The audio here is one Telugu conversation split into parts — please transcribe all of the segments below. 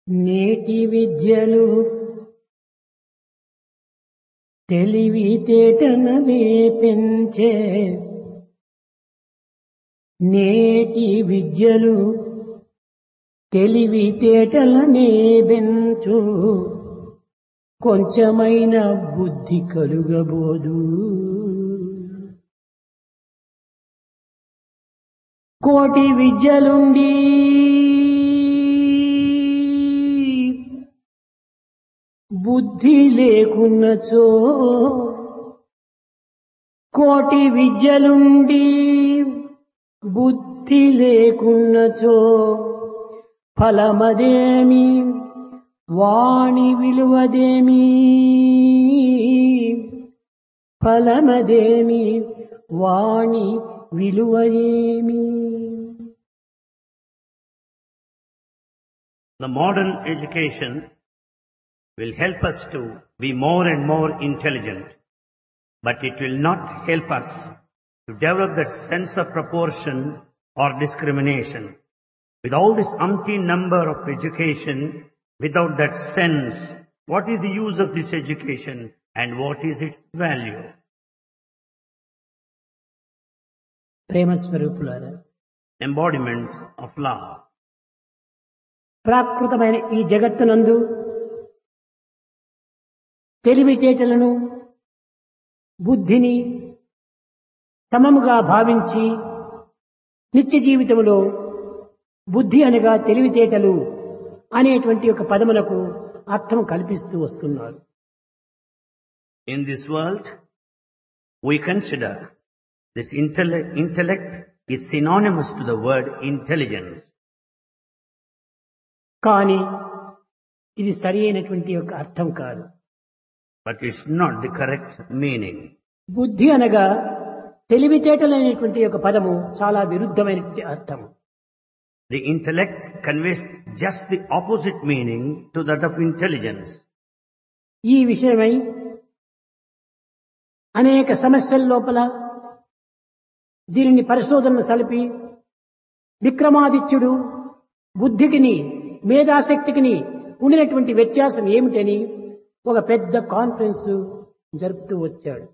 నేటి విద్యలు తెలివితేటనలే పెంచే నేటి విద్యలు తెలివితేటలనే పెంచు కొంచెమైన బుద్ధి కలుగబోదు కోటి విద్యలుండి బుద్ధి లేకున్నచో కోటి విద్యలుండి బుద్ధి లేకున్నచో ఫలమదేమి వాణి విలువదేమి ఫలమదేమి వాణి విలువదేమి. The modern education will help us to be more and more intelligent, but it will not help us to develop that sense of proportion or discrimination. With all this umpteen number of education, without that sense, what is the use of this education and what is its value? ప్రేమ స్వరూపులారా, Embodiments of love. ప్రాకృతమైన ఈ జగత్తునందు తెలివితేటలను బుద్ధిని సమముగా భావించి నిత్య జీవితంలో బుద్ధి అనగా తెలివితేటలు అనేటువంటి ఒక పదములకు అర్థం కల్పిస్తూ వస్తున్నారు. In this world, we consider this intellect is synonymous to the word intelligence. కానీ ఇది సరి అయినటువంటి ఒక అర్థం కాదు. But it's not the correct meaning. బుద్ధి అనగా తెలివితేటలు అనేటువంటి ఒక పదము చాలా విరుద్ధమైనటువంటి అర్థం. The intellect conveys just the opposite meaning to that of intelligence. ఈ విషయమై అనేక సమస్యల లోపల దీనిని పరిశోధనలు సలిపి విక్రమాదిత్యుడు బుద్ధికిని మేధాశక్తికిని ఉండినటువంటి వ్యత్యాసం ఏమిటని ఒక పెద్ద కాన్ఫరెన్స్ జరుపుతూ వచ్చాడు.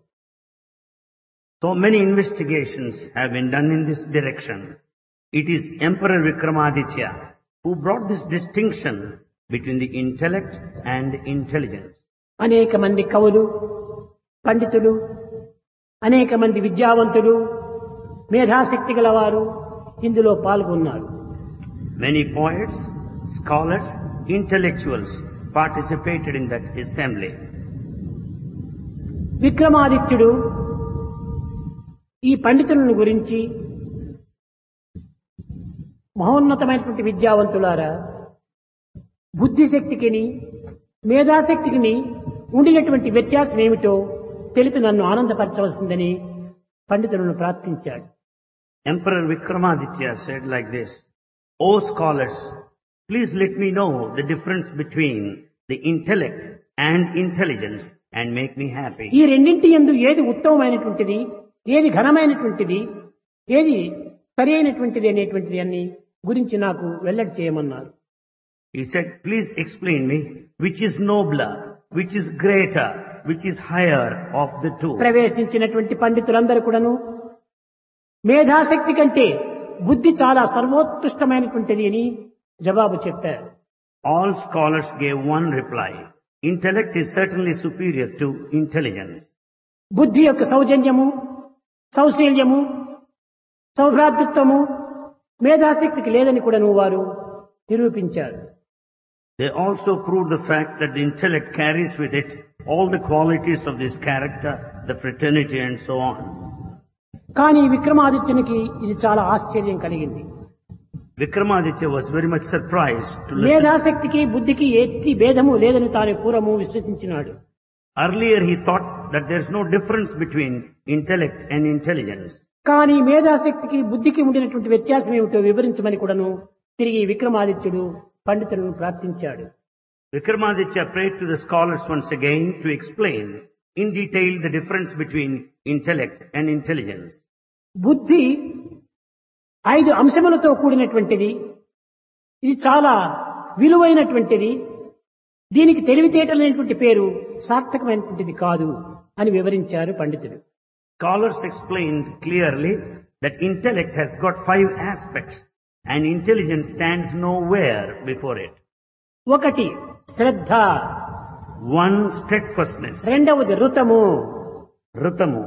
So many investigations have been done in this direction. It is Emperor Vikramaditya who brought this distinction between the intellect and intelligence. అనేక మంది కవులు, పండితులు, అనేక మంది విద్యావంతులు, మేధాశక్తి గలవారు ఇందులో పాల్గొన్నారు. Many poets, scholars, intellectuals participated in that assembly. విక్రమాదిత్యుడు ఈ పండితులను గురించి మహోన్నతమైనటువంటి విద్యావంతులారా, బుద్ధిశక్తికిని మేధాశక్తికిని ఉండినటువంటి వ్యత్యాసం ఏమిటో తెలిపి నన్ను ఆనందపరచవలసిందని పండితులను ప్రార్థించాడు. Emperor Vikramaditya said like this, "O scholars, please let me know the difference between the intellect and intelligence and make me happy." ఈ రెండింటి యందు ఏది ఉత్తమమైనటువంటిది, ఏది ఘనమైనటువంటిది, ఏది సరి అయినటువంటిది అనేటువంటిది అన్ని గురించి నాకు వెల్లడి చేయమన్నారు. He said, "Please explain me which is nobler, which is greater, which is higher of the two." ప్రవేశించినటువంటి పండితులందరూ కూడాను మేధాశక్తి కంటే బుద్ధి చాలా సర్వోత్కృష్టమైనటువంటిది అని జవాబు చెప్పారు. All scholars gave one reply. Intellect is certainly superior to intelligence. బుద్ధి యొక్క సౌజన్యము, సౌశీల్యము, సౌభ్రాతృత్వము మేధాశక్తికి లేదని కూడా వారు నిరూపించారు. They also proved the fact that the intellect carries with it all the qualities of this character, the fraternity and so on. కానీ విక్రమాదిత్యునికి ఇది చాలా ఆశ్చర్యం కలిగింది. Vikramaditya was very much surprised to listen. మేధాశక్తికి బుద్ధికి ఎట్టి భేదము లేదని తాను పూర్వము విశ్వసించినాడు. Earlier he thought that there is no difference between intellect and intelligence. కానీ మేధాశక్తికి బుద్ధికి ఉండినటువంటి వ్యత్యాసం ఏమిటో వివరించమని కూడాను తిరిగి విక్రమాదిత్యుడు పండితులను ప్రార్థించాడు. Vikramaditya prayed to the scholars once again to explain in detail the difference between intellect and intelligence. బుద్ధి 5 అంశములతో కూడినటువంటిది. ఇది చాలా విలువైనటువంటిది, దీనికి తెలివితేటలైనటువంటి పేరు సార్థకమైనటువంటిది కాదు అని వివరించారు పండితులు. Scholars explained clearly that intellect has got 5 aspects and intelligence stands nowhere before it. ఒకటి శ్రద్ధ, 1, steadfastness, రెండవది ఋతము, ritamu,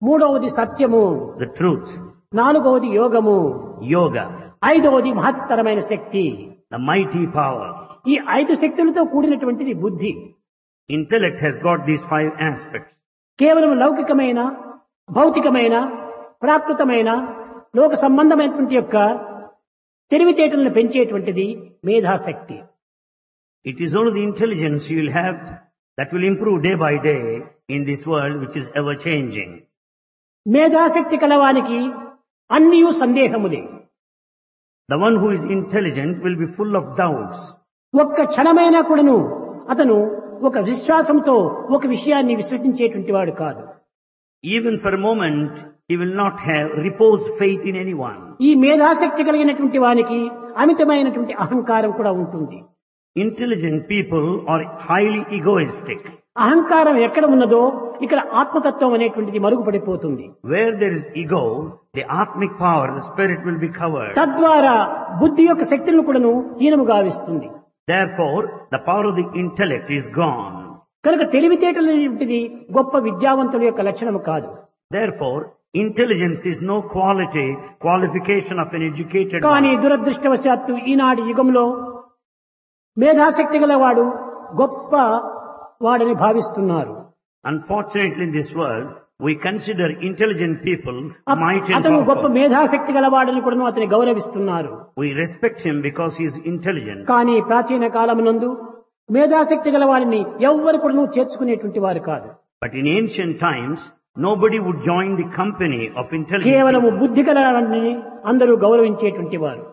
మూడవది సత్యము, the truth, నాలుగవది యోగము, yoga, ఐదవది మహత్తరమైన శక్తి. the mighty power. ఈ 5 శక్తులతో కూడినటువంటిది బుద్ధి. Intellect has got these 5 aspects. కేవలం లౌకికమైన, భౌతికమైన, ప్రాకృతమైన, లోక సంబంధమైనటువంటి యొక్క తెలివితేటలను పెంచేటువంటిది మేధాశక్తి. It is only the intelligence you will have that will improve day by day in this world which is ever changing. మేధాశక్తి కలవానికి అన్నియు సందేహములే. The one who is intelligent will be full of doubts. ఒక్క క్షణమైనా కూడాను అతను ఒక విశ్వాసంతో ఒక విషయాన్ని విశ్వసించేటువంటి వాడు కాదు. Even for a moment, he will not have reposed faith in anyone. ఈ మేధాశక్తి కలిగినటువంటి వానికి అమితమైనటువంటి అహంకారం కూడా ఉంటుంది. Intelligent people are highly egoistic. అహంకారం ఎక్కడ ఉన్నదో ఇక్కడ ఆత్మతత్వం అనేటువంటిది మరుగుపడిపోతుంది. Where there is ego, the atmic power, the spirit will be covered. తద్వారా బుద్ధి యొక్క శక్తులను కూడాను హీనము గావిస్తుంది. Therefore, the power of the intellect is gone. కనుక తెలివితేటలు అనేటువంటిది గొప్ప విద్యావంతుల యొక్క లక్షణము కాదు. Therefore, intelligence is no qualification of an educated కానీ man. దురదృష్టవశాత్తు ఈనాటి యుగంలో మేధాశక్తి గలవాడు గొప్ప వాడని భావిస్తున్నారు. Unfortunately, in this world, we consider intelligent people mighty and అతను గొప్ప powerful. మేధాశక్తి గలవాడని కూడా అతని గౌరవిస్తున్నారు. We respect him because he is intelligent. కానీ ప్రాచీన కాలమునందు మేధాశక్తి గలవాడిని ఎవ్వరు కూడా చేర్చుకునేటువంటి వారు కాదు. But in ancient times, nobody would join the company of intelligent కేవలము people. బుద్ధి గలవాడిని అందరూ గౌరవించేటువంటి వారు.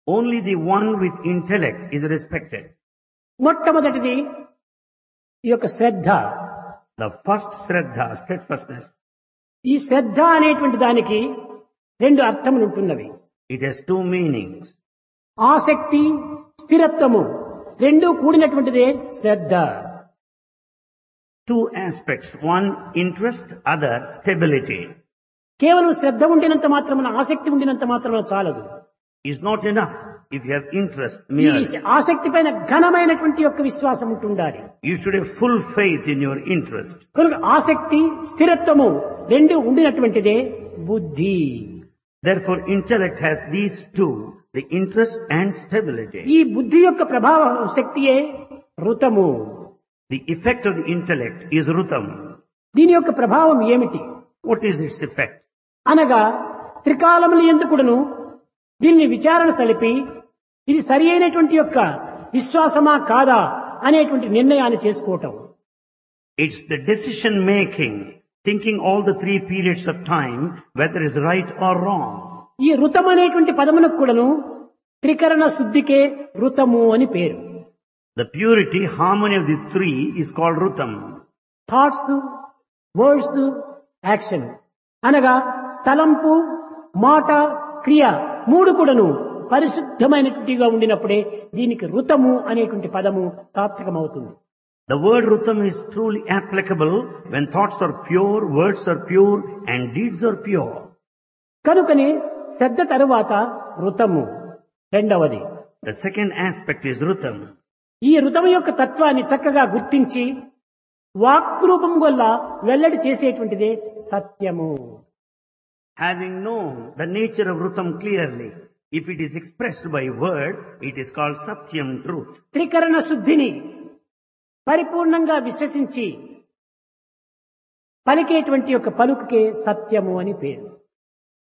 Only the one with intellect is respected. మొట్టమొదటిది ఈ యొక్క శ్రద్ధ. The first Shraddha, steadfastness, ఈ శ్రద్ధ అనేటువంటి దానికి 2 అర్థములు ఉంటున్నవి. it has 2 meanings. ఆసక్తి, స్థిరత్వము రెండూ కూడినటువంటిదే శ్రద్ధ. 2 aspects. One, interest, other, stability. కేవలం శ్రద్ధ ఉండినంత మాత్రమున, ఆసక్తి ఉండినంత మాత్రమున చాలదు. Is not enough if you have interest ఈ merely. ఆసక్తి పైన ఘనమైనటువంటి యొక్క విశ్వాసం ఉంటుండాలి. You should have full faith in your interest. కనుక ఆసక్తి, స్థిరత్వము రెండు ఉండినటువంటిదే బుద్ధి. Therefore, intellect has these 2, the interest and stability. ఈ బుద్ధి యొక్క ప్రభావ శక్తియే ఋతము. The effect of the intellect is rutam. దీని యొక్క ప్రభావం ఏమిటి What is its effect? అనగా త్రికాలముల ఎందుకుడును దీన్ని విచారణ సలిపి ఇది సరి అయినటువంటి యొక్క విశ్వాసమా కాదా అనేటువంటి నిర్ణయాన్ని చేసుకోవటం. It's the decision making, thinking all the 3 periods of time, whether it's right or wrong. ఈ ఋతం అనేటువంటి పదమునకు కూడాను త్రికరణ శుద్ధికే ఋతము అని పేరు. The purity, harmony of the 3 is called rutam. Thoughts, words, action అనగా తలంపు, మాట, క్రియ 3 కూడాను పరిశుద్ధమైనట్టుగా ఉండినప్పుడే దీనికి ఋతము అనేటువంటి పదము సార్థకమవుతుంది. The word rutam is truly applicable when thoughts are pure, words are pure, and deeds are pure. కనుకనే శ్రద్ధ తరువాత ఋతము రెండవది. The second aspect is rutam. ఈ ఋతము యొక్క తత్వాన్ని చక్కగా గుర్తించి వాక్రూపం వల్ల వెల్లడి చేసేటువంటిదే సత్యము. Having known the nature of rutam clearly, if it is expressed by word, it is called satyam, truth. త్రికరణ శుద్ధిని పరిపూర్ణంగా విశ్వసించి పలికేటువంటి యొక్క పలుకుకే సత్యము అని పేరు.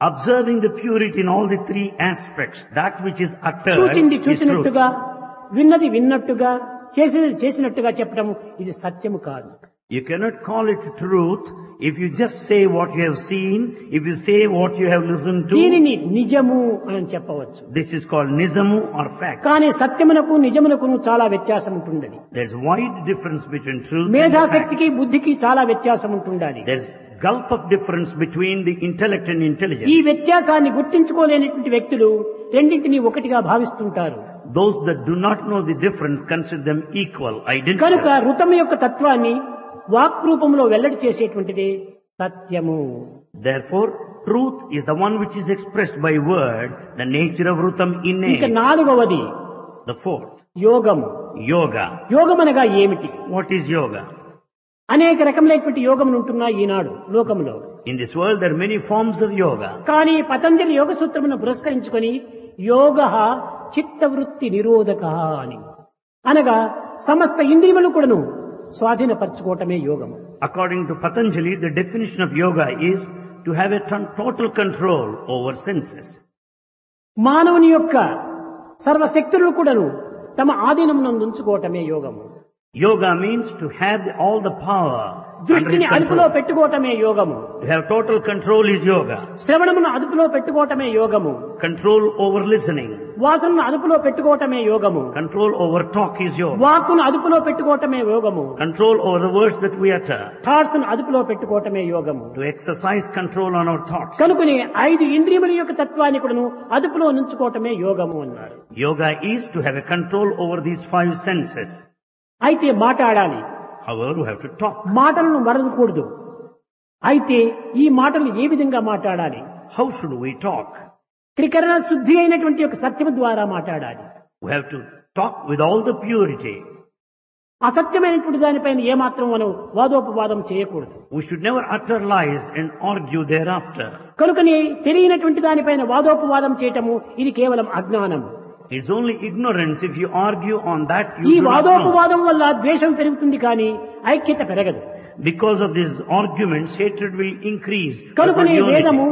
Observing the purity in all the 3 aspects, that which is uttered చూచింది is చూసినట్టుగా, truth. విన్నది విన్నట్టుగా, చేసినది చేసినట్టుగా చెప్పడం ఇది సత్యము కాదు. You cannot call it truth if you just say what you have seen, if you say what you have listened to. దీనిని నిజము అని చెప్పవచ్చు. This is called nizamu or fact. కానీ సత్యమునకు నిజమునకు చాలా వ్యత్యాసం ఉంటుందని. There's wide difference between truth and fact. మేధాశక్తికి బుద్ధికి చాలా వ్యత్యాసం ఉంటుండాలి. There's gulf of difference between the intellect and intelligence. ఈ వ్యత్యాసాన్ని గుర్తించుకోలేనటువంటి వ్యక్తులు రెండింటినీ ఒకటిగా భావిస్తుంటారు. Those that do not know the difference consider them equal, కనుక identical. ఋతం యొక్క తత్వాన్ని వాక్ రూపంలో వెల్లడి చేసేటువంటిది సత్యము. Therefore, truth is the one which is expressed by word, the nature of Rutam ఇక innate. నాలుగవది The fourth, యోగము. yoga. యోగం అనగా ఏమిటి? What is yoga? అనేక రకములైనటువంటి యోగములు ఉంటున్నాయి ఈనాడు లోకంలో. In this world there are many forms of yoga. కానీ పతంజలి యోగ సూత్రమును పురస్కరించుకొని యోగ చిత్తవృత్తి నిరోధక అని అనగా సమస్త ఇంద్రియములు కూడాను స్వాధీనపరచుకోవటమే యోగము. According to Patanjali, the definition of yoga is to have a total control over senses. మానవుని యొక్క సర్వశక్తులను కూడాను తమ ఆధీనమునందు ఉంచుకోవటమే యోగము. Yoga means to have all the power under దృష్టిని his అదుపులో control. పెట్టుకోవటమే యోగము. To have total control is yoga. శ్రవణమును అదుపులో పెట్టుకోవటమే యోగము. Control over listening. వాసనను అదుపులో పెట్టుకోవటమే యోగము. Control over talk is yoga. వాక్కును అదుపులో పెట్టుకోవటమే యోగము. Control over the words that we utter. Thoughts ను అదుపులో పెట్టుకోవటమే యోగము. To exercise control on our thoughts. కనుకనే 5 ఇంద్రియముల యొక్క తత్వాన్ని కూడాను అదుపులో ఉంచుకోవటమే యోగము అన్నారు. Yoga is to have a control over these 5 senses. అయితే మాట్లాడాలి. However, we have to talk. మాటలను మరవకూడదు. అయితే ఈ మాటలు ఏ విధంగా మాట్లాడాలి? How should we talk? త్రికరణ శుద్ధి అయినటువంటి ఒక సత్యము ద్వారా మాట్లాడాలి. We have to talk with all the purity. అసత్యమైనటువంటి దానిపైన ఏమాత్రం మనం వాదోపవాదం చేయకూడదు. We should never utter lies and argue thereafter. కనుకనే తెలియనటువంటి దానిపైన వాదోపవాదం చేయటము ఇది కేవలం అజ్ఞానం. It's only ignorance if you argue on that you ఈ do not know. వాదోపవాదం వల్ల ద్వేషం పెరుగుతుంది కానీ ఐక్యత పెరగదు. Because of these arguments, hatred will increase. but not కనుకనే unity. వేదము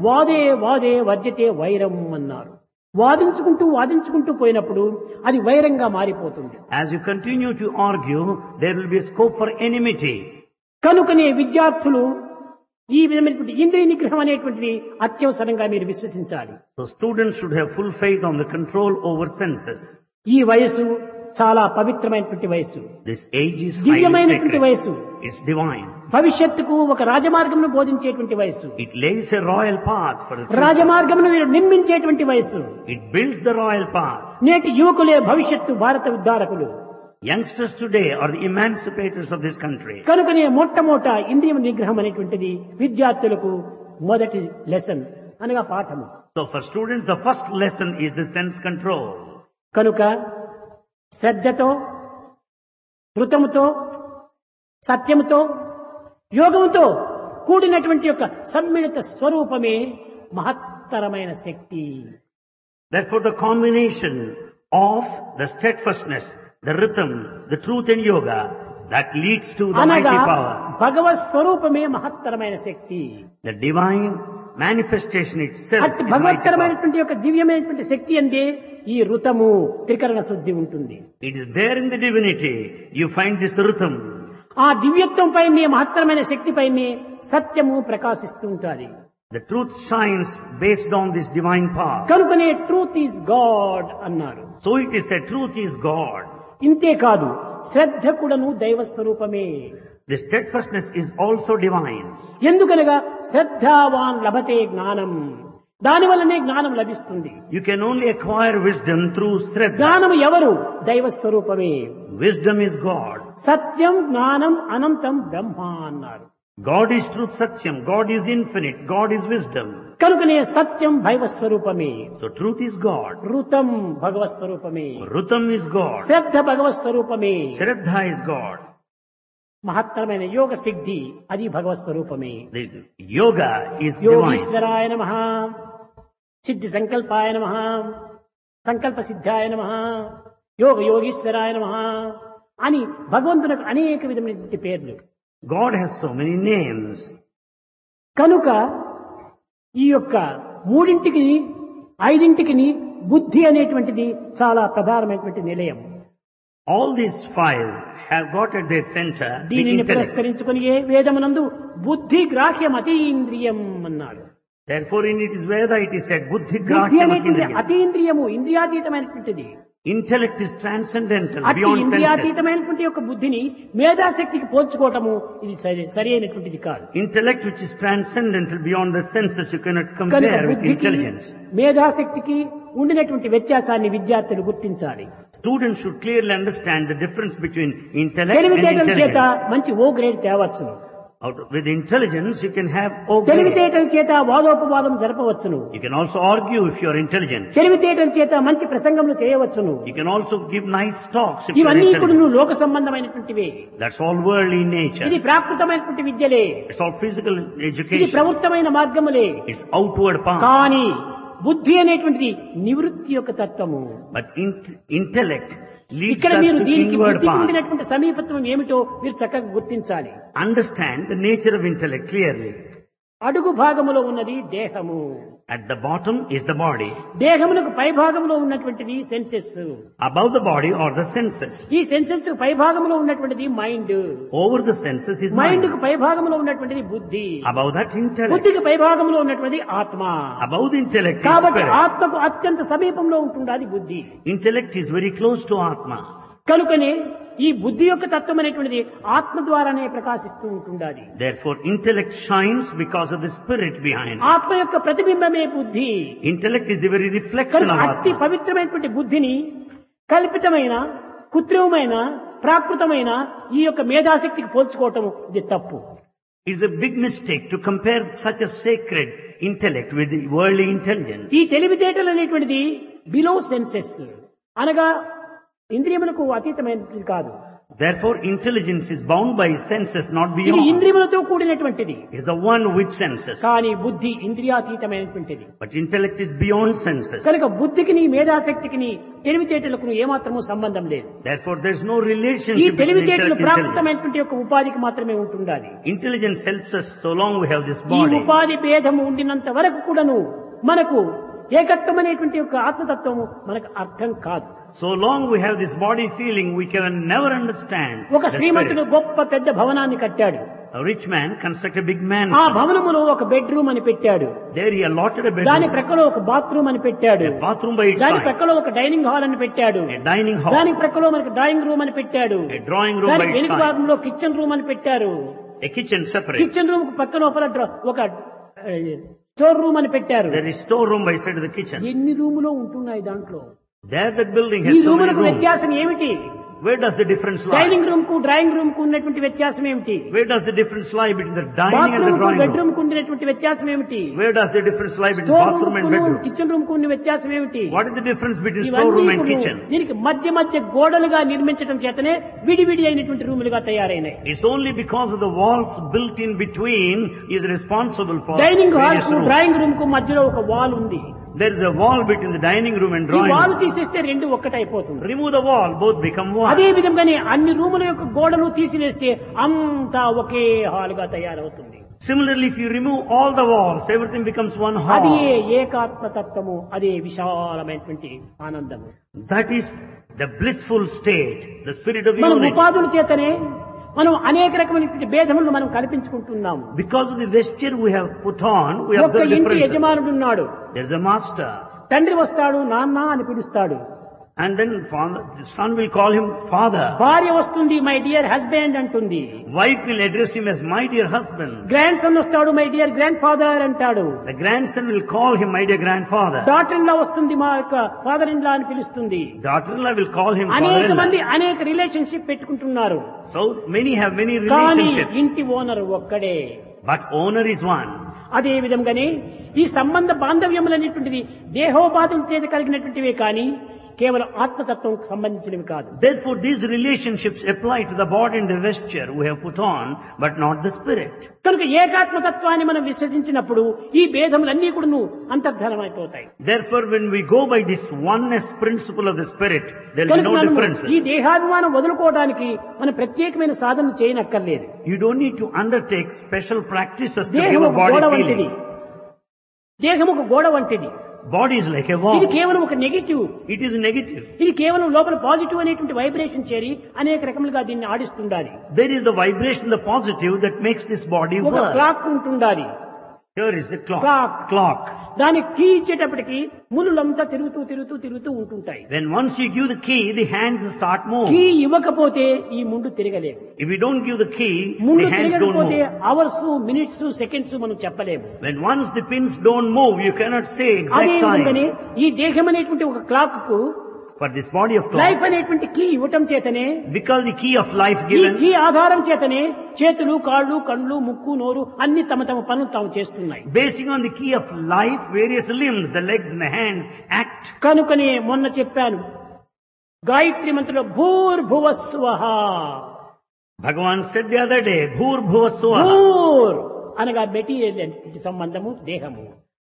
వాదే వాదే వర్జతే వైరం అన్నారు. వాదించుకుంటూ పోయినప్పుడు అది వైరంగా మారిపోతుంది. As you continue to argue, there will be a scope for enmity. కనుకనే విద్యార్థులు ఈ విధమైనటువంటి ఇంద్రియ నిగ్రహం అనేటువంటిది అత్యవసరంగా మీరు విశ్వసించాలి. So students should have full faith on the control over senses. ఈ వయసు చాలా పవిత్రమైనటువంటి వయసు. This age is highly దివ్యమైనటువంటి sacred. వయసు. It's divine. భవిష్యత్తుకు ఒక రాజమార్గమును బోధించేటువంటి వయసు. It lays a royal path for the future. రాజమార్గమును నిర్మించేటువంటి వయసు. It builds the royal path. నేటి యువకులే భవిష్యత్తు భారత ఉద్ధారకులు. Youngsters today are the emancipators of this country. కనుకనే మొట్టమొదట ఇంద్రియ నిగ్రహం అనేటువంటిది విద్యార్థులకు మొదటి లెసన్ అనగా పాఠము. So for students, the first lesson is the sense control. కనుక శ్రద్ధతో, ఋతముతో, సత్యముతో, యోగముతో కూడినటువంటి యొక్క సమ్మిళిత స్వరూపమే మహత్తరమైన శక్తి. Therefore the combination of the steadfastness, the rhythm, the truth and yoga, that leads to the అనగా mighty power. భగవత్ స్వరూపమే మహత్తరమైన శక్తి. The divine manifestation itself అట్టి is mighty power. భగవత్తరమైనటువంటి యొక్క దివ్యమైనటువంటి శక్తి అందే ఈ ఋతము త్రికరణ శుద్ధి ఉంటుంది. It is there in the divinity. You find this rhythm. ఆ దివ్యత్వం పైనే మహత్తరమైన శక్తి పైనే సత్యము ప్రకాశిస్తూ ఉంటుంది. The truth shines based on this divine power. కనుకనే ట్రూత్ ఈజ్ గాడ్ అన్నారు. So it is said, truth is God. ఇంతే కాదు, శ్రద్ధ కూడాను దైవ స్వరూపమే. The steadfastness is also divine. ఎందుకనగా శ్రద్ధావాన్ లభతే జ్ఞానం, దాని వల్లనే జ్ఞానం లభిస్తుంది. You can only acquire wisdom through Shraddha. జ్ఞానము ఎవరు? దైవ స్వరూపమే. Wisdom is God. సత్యం జ్ఞానం అనంతం బ్రహ్మ అన్నారు. God is truth, Satyam. God is infinite. God is wisdom. కనుకనే సత్యం దైవ స్వరూపమే, So truth is God. ఋతం భగవత్ స్వరూపమే, Rutam is God. శ్రద్ధ భగవత్ స్వరూపమే, Shraddha is God. మహత్తరమైన యోగ సిద్ధి అది భగవత్ స్వరూపమే. The yoga is divine. యోగీశ్వరాయ నమః, సిద్ధి సంకల్పాయ నమః, సంకల్ప సిద్ధాయ నమః, యోగ యోగీశ్వరాయ నమః అని భగవంతునికి అనేక విధమైనటువంటి పేర్లు. God has so many names. కనుక ఈ యొక్క మూడింటికి 5ంటికి బుద్ధి అనేటువంటిది చాలా ప్రధానమైనటువంటి నిలయం. All these 5 have got at their center the దీనిని intellect. పురస్కరించుకుని ఏ వేదమునందు బుద్ధి గ్రాహ్యం అతీంద్రియం అన్నాడు. Therefore in it is Veda it is said, Buddhi బుద్ధి Grahyam అనేటువంటి Atindriyam. అతీంద్రియము ఇంద్రియాతీతమైనటువంటిది. Intellect is transcendental, అట్టి beyond senses. ఇంద్రియాతీతమైనటువంటి యొక్క బుద్ధిని మేధాశక్తికి పోల్చుకోవటము ఇది సరి అయినటువంటిది కాదు. Intellect which is transcendental beyond the senses you cannot కనుక compare with బుద్ధికి intelligence. మేధాశక్తికి ఉండినటువంటి వ్యత్యాసాన్ని విద్యార్థులు గుర్తించాలి. Students should clearly understand the difference between intellect and తెలివితేటల చేత intelligence. మంచి ఓ గ్రేడ్ తేవచ్చును. With intelligence you can have O grade. తెలివితేటల చేత వాదోపవాదం జరపవచ్చును. You can also argue if you are intelligent. తెలివితేటల చేత మంచి ప్రసంగములు చేయవచ్చును. You can also give nice talks if you are ఇవన్నీ ఇప్పుడు intelligent. నువ్వు లోక సంబంధమైనటువంటివే. That's all worldly in nature. ఇది ప్రాకృతమైనటువంటి విద్యలే. It's all physical ఇది education. ప్రవృత్తమైన మార్గములే. It's outward path. కానీ బుద్ధి అనేటువంటిది నివృత్తి యొక్క తత్వము. But intellect leads ఇక్కడ us మీరు to దీనికి inward బుద్ధికి path. ఉండినటువంటి సమీపత్వం ఏమిటో మీరు చక్కగా గుర్తించాలి. Understand the nature of intellect clearly. అడుగు భాగములో ఉన్నది దేహము. At the bottom is the body. దేహమునకు పై భాగంలో ఉన్నటువంటిది senses. Above the body are the senses. ఈ సెన్సెస్ పై భాగంలో ఉన్నటువంటిది mind. Over the senses is mind mind. కు పై భాగంలో ఉన్నటువంటిది బుద్ధి. Above that intellect. బుద్ధికి పై భాగంలో ఉన్నటువంటిది ఆత్మ. Above the intellect is కాబట్టి spirit. ఆత్మకు అత్యంత సమీపంలో ఉంటుండాలి బుద్ధి. Intellect is very close to Atma. కనుకనే ఈ బుద్ధి యొక్క తత్వం అనేటువంటిది ఆత్మ ద్వారానే ప్రకాశిస్తూ ఉంటుండాలి. Therefore intellect shines because of the spirit behind. ఆత్మ యొక్క ప్రతిబింబమే బుద్ధి. Intellect is the very reflection కనుక of అతి Atma. పవిత్రమైనటువంటి బుద్ధిని కల్పితమైన కృత్రిమమైన ప్రాకృతమైన ఈ యొక్క మేధాశక్తికి పోల్చుకోవటం ఇది తప్పు. It's a big mistake to compare such a sacred intellect with the worldly intelligence. ఈ తెలివితేటలు అనేటువంటిది బిలో సెన్సెస్ అనగా ఇంద్రియములకు అతీతమైనది కాదు. Therefore intelligence is bound by senses, not ఇది beyond. ఇంద్రియములతో కూడినటువంటిది. It's the one with senses. కానీ బుద్ధి ఇంద్రియాతీతమైనటువంటిది. But intellect is beyond senses. కనుక బుద్ధికి నీ మేధాశక్తికి తెలివితేటలకు ఏమాత్రము సంబంధం లేదు. Therefore there is no ఈ relationship between తెలివితేటలు intellect and intelligence. ప్రాకృతమైనటువంటి యొక్క ఉపాధికి మాత్రమే ఉంటుండాలి. Intelligence helps us so long we have this ఈ body. ఉపాధి భేదము ఉండినంత వరకు కూడాను మనకు ఏకత్వం అనేటువంటి యొక్క ఆత్మతత్వము మనకు అర్థం కాదు. So long we have this body feeling, we can never understand. ఒక the శ్రీమంతుడు spirit. గొప్ప పెద్ద భవనాన్ని కట్టాడు. A rich man constructed a big ఆ mansion. భవనములో ఒక బెడ్రూమ్ అని పెట్టాడు. There he allotted a దాని bedroom, ప్రక్కలో ఒక బాత్రూమ్ అని పెట్టాడు. a bathroom by its దాని side, ప్రక్కలో ఒక డైనింగ్ హాల్ అని పెట్టాడు. a dining దాని hall, ప్రక్కలో మనకి డ్రాయింగ్ రూమ్ అని పెట్టాడు. a drawing room దాని by its వెనుక side, భాగంలో కిచెన్ రూమ్ అని పెట్టారు. a kitchen separate. Kitchen room కు పక్కన ఒక స్టోర్ రూమ్ అని పెట్టారు. There is storeroom by side of the kitchen. ఎన్ని రూములో ఉంటున్నాయి దాంట్లో? There that building ఈ has so many రూములకు rooms. వ్యత్యాసం ఏమిటి? Where does the difference lie? Dining room కు డ్రాయింగ్ రూమ్ కు ఉన్నటువంటి వ్యత్యాసం ఏమిటి? Where does the difference lie between the dining and the bathroom కు drawing బెడ్రూమ్ room? కు ఉండినటువంటి వ్యత్యాసం ఏమిటి? Where does the difference lie between store bathroom and room bedroom? Kitchen room కు ఉన్న వ్యత్యాసం ఏమిటి? What is the difference between ఇవన్నీ storeroom and ఇప్పుడు kitchen? దీనికి మధ్య మధ్య గోడలుగా నిర్మించడం చేతనే విడివిడి అయినటువంటి రూములుగా తయారైనాయి. It's only because of the walls built in between is responsible for dining hall various కు rooms. డ్రాయింగ్ రూమ్ కు మధ్యలో ఒక వాల్ ఉంది. There is a wall between the dining room and ఈ drawing వాల్ room. తీసేస్తే రెండు ఒక్కటైపోతుంది. Remove the wall, both become అదే one. విధంగానే అన్ని రూముల యొక్క గోడలు తీసివేస్తే అంతా ఒకే హాల్ గా తయారవుతుంది. Similarly, if you remove all the walls, everything becomes one అది hall. ఏకాత్మతత్వము, అదే విశాలమైనటువంటి ఆనందము. That is the blissful state, the spirit of మనం unity. ఉపాధుల చేతనే మనం అనేక రకమైనటువంటి భేదములను మనం కల్పించుకుంటున్నాము. Because of the vesture we have put on, we ఒక్క observe ఇంటి differences. యజమానుడు ఉన్నాడు. There is a master. తండ్రి వస్తాడు, నాన్న అని పిలుస్తాడు. And then the son will call him father. భార్య వస్తుంది, మై డియర్ హస్బెండ్ అంటుంది. Wife will address him as my dear husband. Grand son వస్తాడు, మై డియర్ గ్రాండ్ ఫాదర్ అంటాడు. The grandson will call him my dear grandfather. Daughter in law వస్తుంది, మా యొక్క ఫాదర్ ఇన్ లా అని పిలుస్తుంది. Daughter-in-law will call him అనేక father-in-law. మంది అనేక రిలేషన్షిప్ పెట్టుకుంటున్నారు. So many have many కానీ relationships. ఇంటి ఓనర్ ఒక్కడే. But owner is one. అదే విధంగానే ఈ సంబంధ బాంధవ్యములనేటువంటిది దేహోపాధుల చేత కలిగినటువంటివే కానీ కేవలం ఆత్మతత్వం సంబంధించినవి కాదు. Therefore these relationships apply to the body and the vesture we have put on, but not the spirit. కనుక ఏకాత్మతత్వాన్ని మనం విశ్వసించినప్పుడు ఈ భేదములన్నీ కూడా అంతర్ధానమైపోతాయి. Therefore when we go by this oneness principle of the spirit, there will be కనుక no మనం differences. ఈ దేహాభిమానం వదులుకోవడానికి మనం ప్రత్యేకమైన సాధనలు చేయనక్కర్లేదు. You don't need to undertake special practices to దేహం give a ఒక గోడ body వంటిది. feeling. దేహం ఒక గోడ వంటిది. Body is like a ఇది wall. కేవలం ఒక నెగిటివ్. It is negative. ఇది కేవలం లోపల పాజిటివ్ అనేటువంటి వైబ్రేషన్ చేరి అనేక రకములుగా దీన్ని ఆడిస్తుండాలి. There is the vibration, the positive that makes this body ఒక work. క్లాక్ ఉంటుండాలి. Here is the clock. Clock. Clock. దాని కీ ఇచ్చేటప్పటికి ముళ్ళంతా తిరుగుతూ ఉంటుంటాయి. When once you give the key, the hands start key moving. ఇవ్వకపోతే ఈ ముందు తిరగలేదు. If you don't give the key, ముందు the hands don't తిరగకపోతే move. Hours, minutes, seconds మనం చెప్పలేము. When once the pins don't move, you cannot say అదే exact విధంగానే time. ఈ దేహం అనేటువంటి ఒక క్లాక్ కు For this body of life clock, అనేటువంటి కీ ఇవ్వటం చేతనే, because the key of life ఈ given, కీ ఆధారం చేతనే చేతులు, కాళ్ళు, కళ్ళు, ముక్కు, నోరు అన్ని తమ తమ పనులు తాము చేస్తున్నాయి. basing on the key of life, various limbs, the legs and the hands act. కనుకనే మొన్న చెప్పాను, గాయత్రి మంత్రంలో భూర్భువస్వః, Bhagavan said the other day, Bhur Bhuva Swaha. భూర్ అనగా మెటీరియల్ సంబంధము దేహము.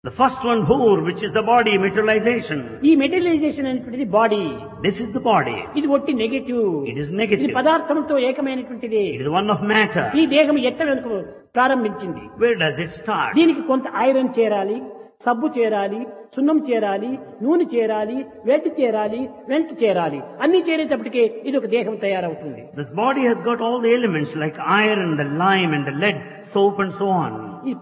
The first one, Bhur, which is the body, materialization. ఈ మెటీరియలైజేషన్ అనేటువంటిది body. This is the body. ఇది ఒట్టి నెగటివ్. It is ఇది negative. పదార్థంతో ఏకమైనటువంటిది. It is one of matter. ఈ దేహం ఎత్తడానికి ప్రారంభించింది. Where does it start? దీనికి కొంత ఐరన్ చేరాలి, సబ్బు చేరాలి, సున్నం చేరాలి, నూనె చేరాలి, వెల్ట్ చేరాలి, వెల్ట్ చేరాలి. అన్ని చేరేటప్పటికే ఇది ఒక దేహం తయారవుతుంది. This body has got all the elements like iron, the lime and the lead, soap and so on. ఈ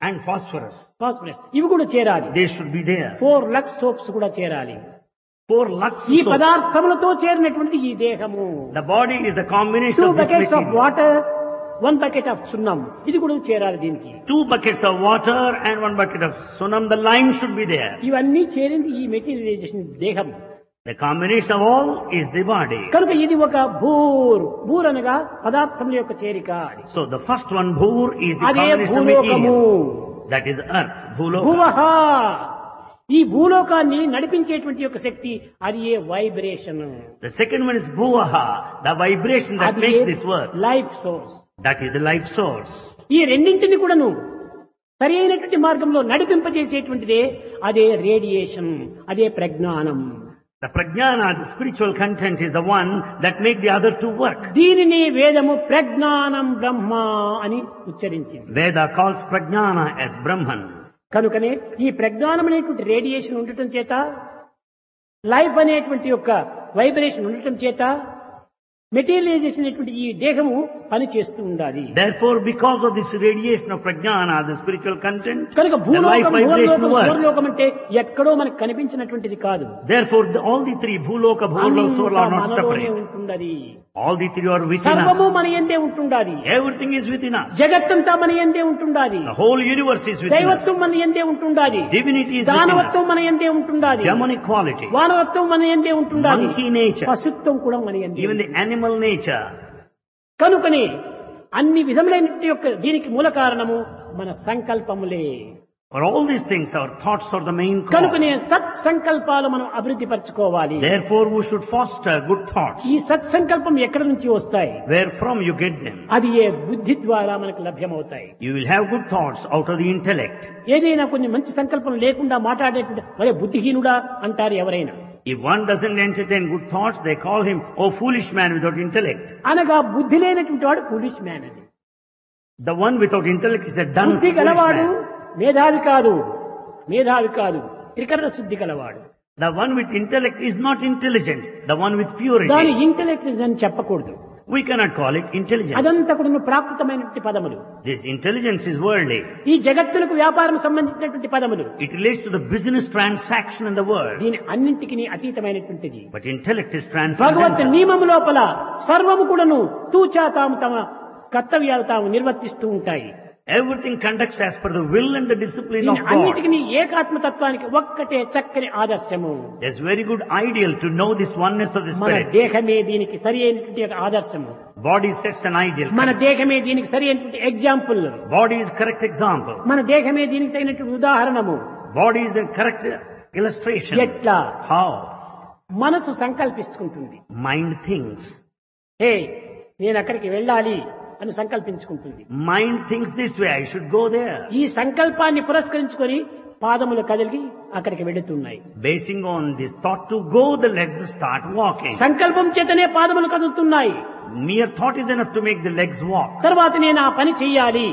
And phosphorus. ఫాస్ఫరస్ ఇవి కూడా చేరాలి. They should be there. 4 Lux soaps కూడా చేరాలి. 4 lux ఈ soaps. పదార్థములతో చేరినటువంటి ఈ దేహము. The body is the combination 2 of this buckets of material. Water, 1 bucket of సున్నం, ఇది కూడా చేరాలి దీనికి. 2 buckets of water and 1 bucket of sunam. The lime should be there. ఇవన్నీ చేరింది ఈ మెటీరియలైజేషన్ దేహం. The combination of all is the body. కనుక ఇది ఒక భూర్ అనగా పదార్థముల యొక్క చేరిక. So the first one, Bhur, is the అదే combination of భూలోకము. material. That is earth, Bhuloka. భువః, ఈ భూలోకాన్ని నడిపించేటువంటి యొక్క శక్తి అది ఏ vibration. The second one is Bhuvaha, the vibration that అది makes this work. Life source. That is the life source. ఈ రెండింటిని కూడాను సరి అయినటువంటి మార్గంలో నడిపింపజేసేటువంటిదే అదే రేడియేషన్, అదే ప్రజ్ఞానం. The prajnana, the spiritual content, is the one that make the other two work. దీనిని వేదము ప్రజ్ఞానం బ్రహ్మ అని ఉచ్చరించింది. Veda calls prajnana as Brahman. కనుకనే ఈ ప్రజ్ఞానం అనేటువంటి రేడియేషన్ ఉండటం చేత, లైఫ్ అనేటువంటి యొక్క వైబ్రేషన్ ఉండటం చేత మెటీరియలైజేషన్ అనేటువంటి ఈ దేహము పని చేస్తూ ఉండాలి. Therefore, because of this radiation of prajnana, the spiritual content, కనుక the life భూలోకం, vibration భూలోకం, works. సూర్యలోకం అంటే ఎక్కడో మనకు కనిపించినటువంటిది కాదు. Therefore, all the three, Bhuloka, Bhurloka, Surla, are not మనలోనే separate. ఉంటున్నది. All the three are within సర్వము us. మన యందే ఉంటుండాలి. Everything is within us. జగత్తంతా మన యందే ఉంటుండాలి. The whole universe is within us. దైవత్వం మన యందే ఉంటుండాలి. Divinity is within దానవత్వం us. మన యందే ఉంటుండాలి. Demonic quality. వానవత్వం మన యందే ఉంటుండాలి. Monkey nature. పశుత్వం కూడా మన యందే. Even the animal nature. కనుకనే అన్ని విధములైన యొక్క దీనికి మూల కారణము మన సంకల్పములే. For all these things, our thoughts are the main cause. కనుకనే సత్ సంకల్పాలు మనం అభివృద్ధి పరచుకోవాలి. Therefore, we should foster good thoughts. ఈ సత్ సంకల్పం ఎక్కడి నుంచి వస్తాయి? Where from you get them? అది ఏ బుద్ధి ద్వారా మనకు లభ్యమవుతాయి. You will have good thoughts out of the intellect. ఏదైనా కొన్ని మంచి సంకల్పం లేకుండా మాట్లాడేటువంటి మరే బుద్ధిహీనుడా అంటారు ఎవరైనా. If one doesn't entertain good thoughts, they call him, oh, foolish man without intellect. అనగా బుద్ధి లేనటువంటి వాడు ఫూలిష్ మ్యాన్ అని. The one without intellect is a dunce బుద్ధి foolish గలవాడు man. మేధావి కాదు, మేధావి కాదు, త్రికరణ శుద్ధి గలవాడు. The one with intellect is not intelligent. The one with purity. దాని ఇంటెలెక్ట్ అని చెప్పకూడదు. We cannot call it intelligence. అదంతా కూడా ప్రాకృతమైనటువంటి పదములు. This intelligence is worldly. ఈ జగత్తులకు వ్యాపారం సంబంధించినటువంటి పదములు. It relates to the business transaction in the world. దీని అన్నింటికి అతీతమైనటువంటిది. But intellect is Bhagwat transcendental. నియమము లోపల సర్వము కూడాను తూచా తాము తమ కర్తవ్యాలు తాము నిర్వర్తిస్తూ ఉంటాయి. Everything conducts as per the will and the discipline దీని of God. అన్నిటికీ ఏకాత్మతత్వానికి ఒక్కటే చక్కని ఆదర్శము. There's very good ideal to know this oneness of the మన spirit. దేహమే దీనికి సరి అయినటువంటి ఒక ఆదర్శము. Body sets an ideal. మన దేహమే దీనికి సరి అయినటువంటి example. Body is correct example. మన దేహమే దీనికి తగినటువంటి ఉదాహరణము. Body is a correct illustration. ఎట్లా? How? మనసు సంకల్పిస్తుంటుంది. Mind thinks. హే, నేను అక్కడికి వెళ్ళాలి అని సంకల్పించుకుంటుంది. Mind thinks this way, I should go there. ఈ సంకల్పాన్ని పురస్కరించుకొని పాదములు కదిలి అక్కడికి వెళుతున్నాయి. Basing on this thought to go, the legs start walking. సంకల్పం చేతనే పాదములు కదులుతున్నాయి. Mere thought is enough to make the legs walk. తర్వాత నేను ఆ పని చెయ్యాలి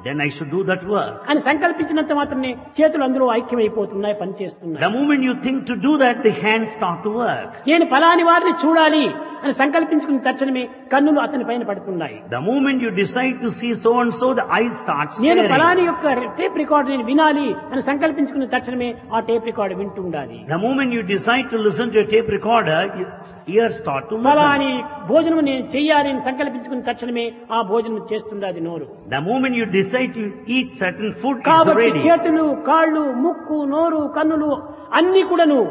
Then I should do that work. అని సంకల్పించినంత మాత్రమే చేతులు అందులో ఐక్యమైపోతున్నాయి, పని చేస్తున్నాయి. The moment you think to do that, the hands start to work. నేను ఫలాని వారిని చూడాలి అని సంకల్పించుకున్న తక్షణమే కన్నులు అతని పైన పడుతున్నాయి. The moment you decide to see so and so, the eyes start నేను staring. ఫలాని యొక్క టేప్ రికార్డు నేను వినాలి అని సంకల్పించుకున్న తక్షణమే ఆ టేప్ రికార్డు వింటూ ఉండాలి. The moment you decide to listen to a tape recorder, your ears start to listen. ఫలాని భోజనం నేను చెయ్యాలి అని సంకల్పించుకున్న తక్షణమే ఆ భోజనం చేస్తుండాది నోరు. The moment you decide to eat certain food, it's కాబట్టి ready. చేతులు, కాళ్ళు, ముక్కు, నోరు, కన్నులు అన్ని కూడాను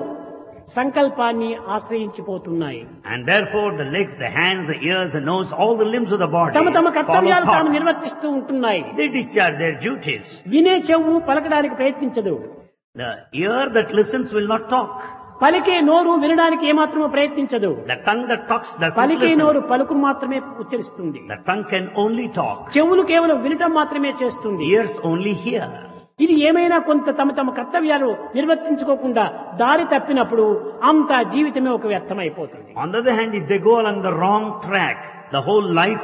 సంకల్పాన్ని ఆశ్రయించిపోతున్నాయి. And therefore the legs, the hands, the ears, the nose, all the limbs of the body తమ తమ follow కర్తవ్యాలు తాము thought. నిర్వర్తిస్తూ ఉంటున్నాయి. They discharge their duties. వినే చెవు పలకడానికి ప్రయత్నించదు. The ear that listens will not talk. పలికే నోరు వినడానికి ఏమాత్రమూ ప్రయత్నించదు. The tongue that talks doesn't పలికే listen. నోరు పలుకును మాత్రమే ఉచ్చరిస్తుంది. The tongue can only talk. చెవులు కేవలం వినటం మాత్రమే చేస్తుంది. Ears only hear. ఇది ఏమైనా కొంత తమ తమ కర్తవ్యాలు నిర్వర్తించుకోకుండా దారి తప్పినప్పుడు అంత జీవితమే ఒక వ్యర్థమైపోతుంది. On the other hand, if they go along the wrong track, the whole life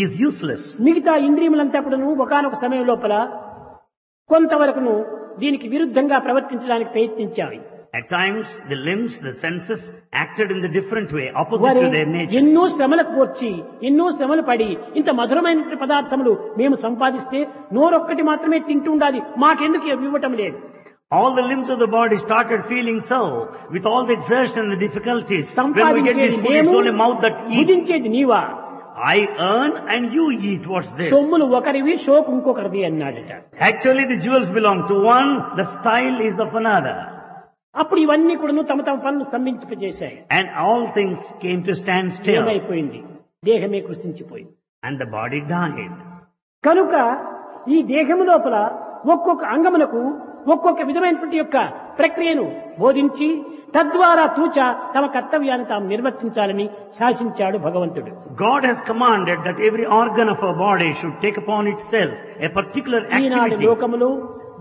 is useless. మిగతా ఇంద్రియములంతా కూడాను ఒకానొక సమయం లోపల కొంతవరకును దీనికి విరుద్ధంగా ప్రవర్తించడానికి ప్రయత్నించాయి. At times, the limbs, the senses acted in the different way, opposite వారి to their nature. ఎన్నో శ్రమలకు వచ్చి ఎన్నో శ్రమలు పడి ఇంత మధురమైన పదార్థములు మేము సంపాదిస్తే నోరొక్కటి మాత్రమే తింటూ ఉండాలి, మాకెందుకు ఇవ్వటం లేదు. All the limbs of the body started feeling so, with all the exertion and the difficulties. When we get this సంపాదించేది food, it's మేము, only mouth that eats. భుజించేది Neeva. I earn and you eat. What's this? సొమ్ములు ఒకరివి, షోకు ఇంకొకరిది అన్నాడట. Actually, the jewels belong to one, the style is of another. అప్పుడు ఇవన్నీ కూడా తమ తమ పనులు స్తంభించేశాయి. And all things came to stand still. ఏమైపోయింది? దేహమే కృషించిపోయింది. And the body died. కనుక ఈ దేహము లోపల ఒక్కొక్క అంగమునకు ఒక్కొక్క విధమైనటువంటి యొక్క ప్రక్రియను బోధించి తద్వారా తూచ తమ కర్తవ్యాన్ని తాము నిర్వర్తించాలని శాసించాడు భగవంతుడు. God has commanded that every organ of our body should take upon itself a particular Eenadu activity. లోకములో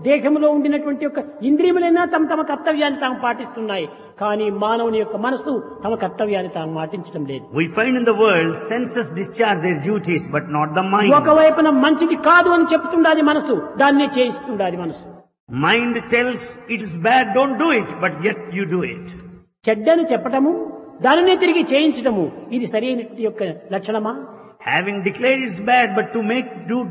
దేహంలో ఉండినటువంటి యొక్క ఇంద్రియములైనా తమ తమ కర్తవ్యాన్ని తాము పాటిస్తున్నాయి. కానీ మానవుని యొక్క మనసు తమ కర్తవ్యాన్ని తాము పాటించడం లేదు. We find in the world senses discharge their duties, but not the mind. ఒకవైపున మంచిది కాదు అని చెప్తుండాది మనసు, దాన్నే చేయిస్తుండాది మనసు. Mind tells it is bad, don't do it, but yet you do it. చెడ్డని చెప్పటము, దానినే తిరిగి చేయించటము, ఇది సరైనటువంటి యొక్క లక్షణమా? Having declared it's bad, but to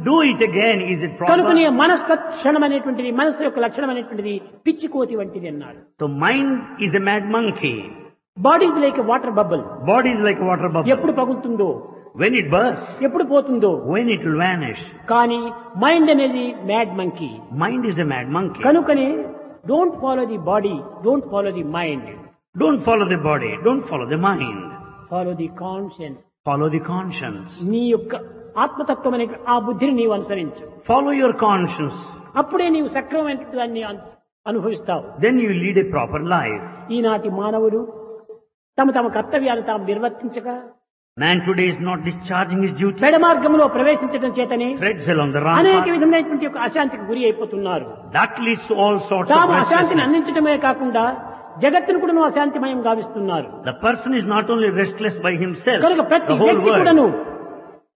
do it again, is it కనుకనే proper? మనస్లక్షణం అనేటువంటిది, మనసు యొక్క లక్షణం అనేటువంటిది పిచ్చి కోతి వంటిది అన్నాడు. So mind is a mad monkey. Body is like water bubble. Body is like a water bubble. ఎప్పుడు పగులుతుందో, When it bursts, ఎప్పుడు పోతుందో. when it will vanish. కానీ మైండ్ అనేది mad monkey. Mind is a mad monkey. కనుకనే don't follow the body, don't follow the mind, Don't follow the body, don't follow the mind. Follow the conscience. Follow the conscience. నీ యొక్క ఆత్మతత్వం అనే ఆ బుద్ధిని నీవు అనుసరించు. Follow your conscience. అప్పుడే నీవు సక్రమమైన దాన్ని అనుభవిస్తావు. Then you lead a proper life. ఈనాటి మానవుడు తమ తమ కర్తవ్యాలు తాము నిర్వర్తించక Man today is not discharging his duty. పెడ మార్గంలో ప్రవేశించడం చేతనే Treads along the wrong అనేక path. విధమైనటువంటి యొక్క అశాంతికి గురి అయిపోతున్నారు. That leads to all sorts of తాము అశాంతిని restlessness. అందించడమే కాకుండా జగత్తును కూడా అశాంతిమయం గావిస్తున్నారు. The person is not only restless by himself, కనుక ప్రతి the whole వ్యక్తి world. కూడాను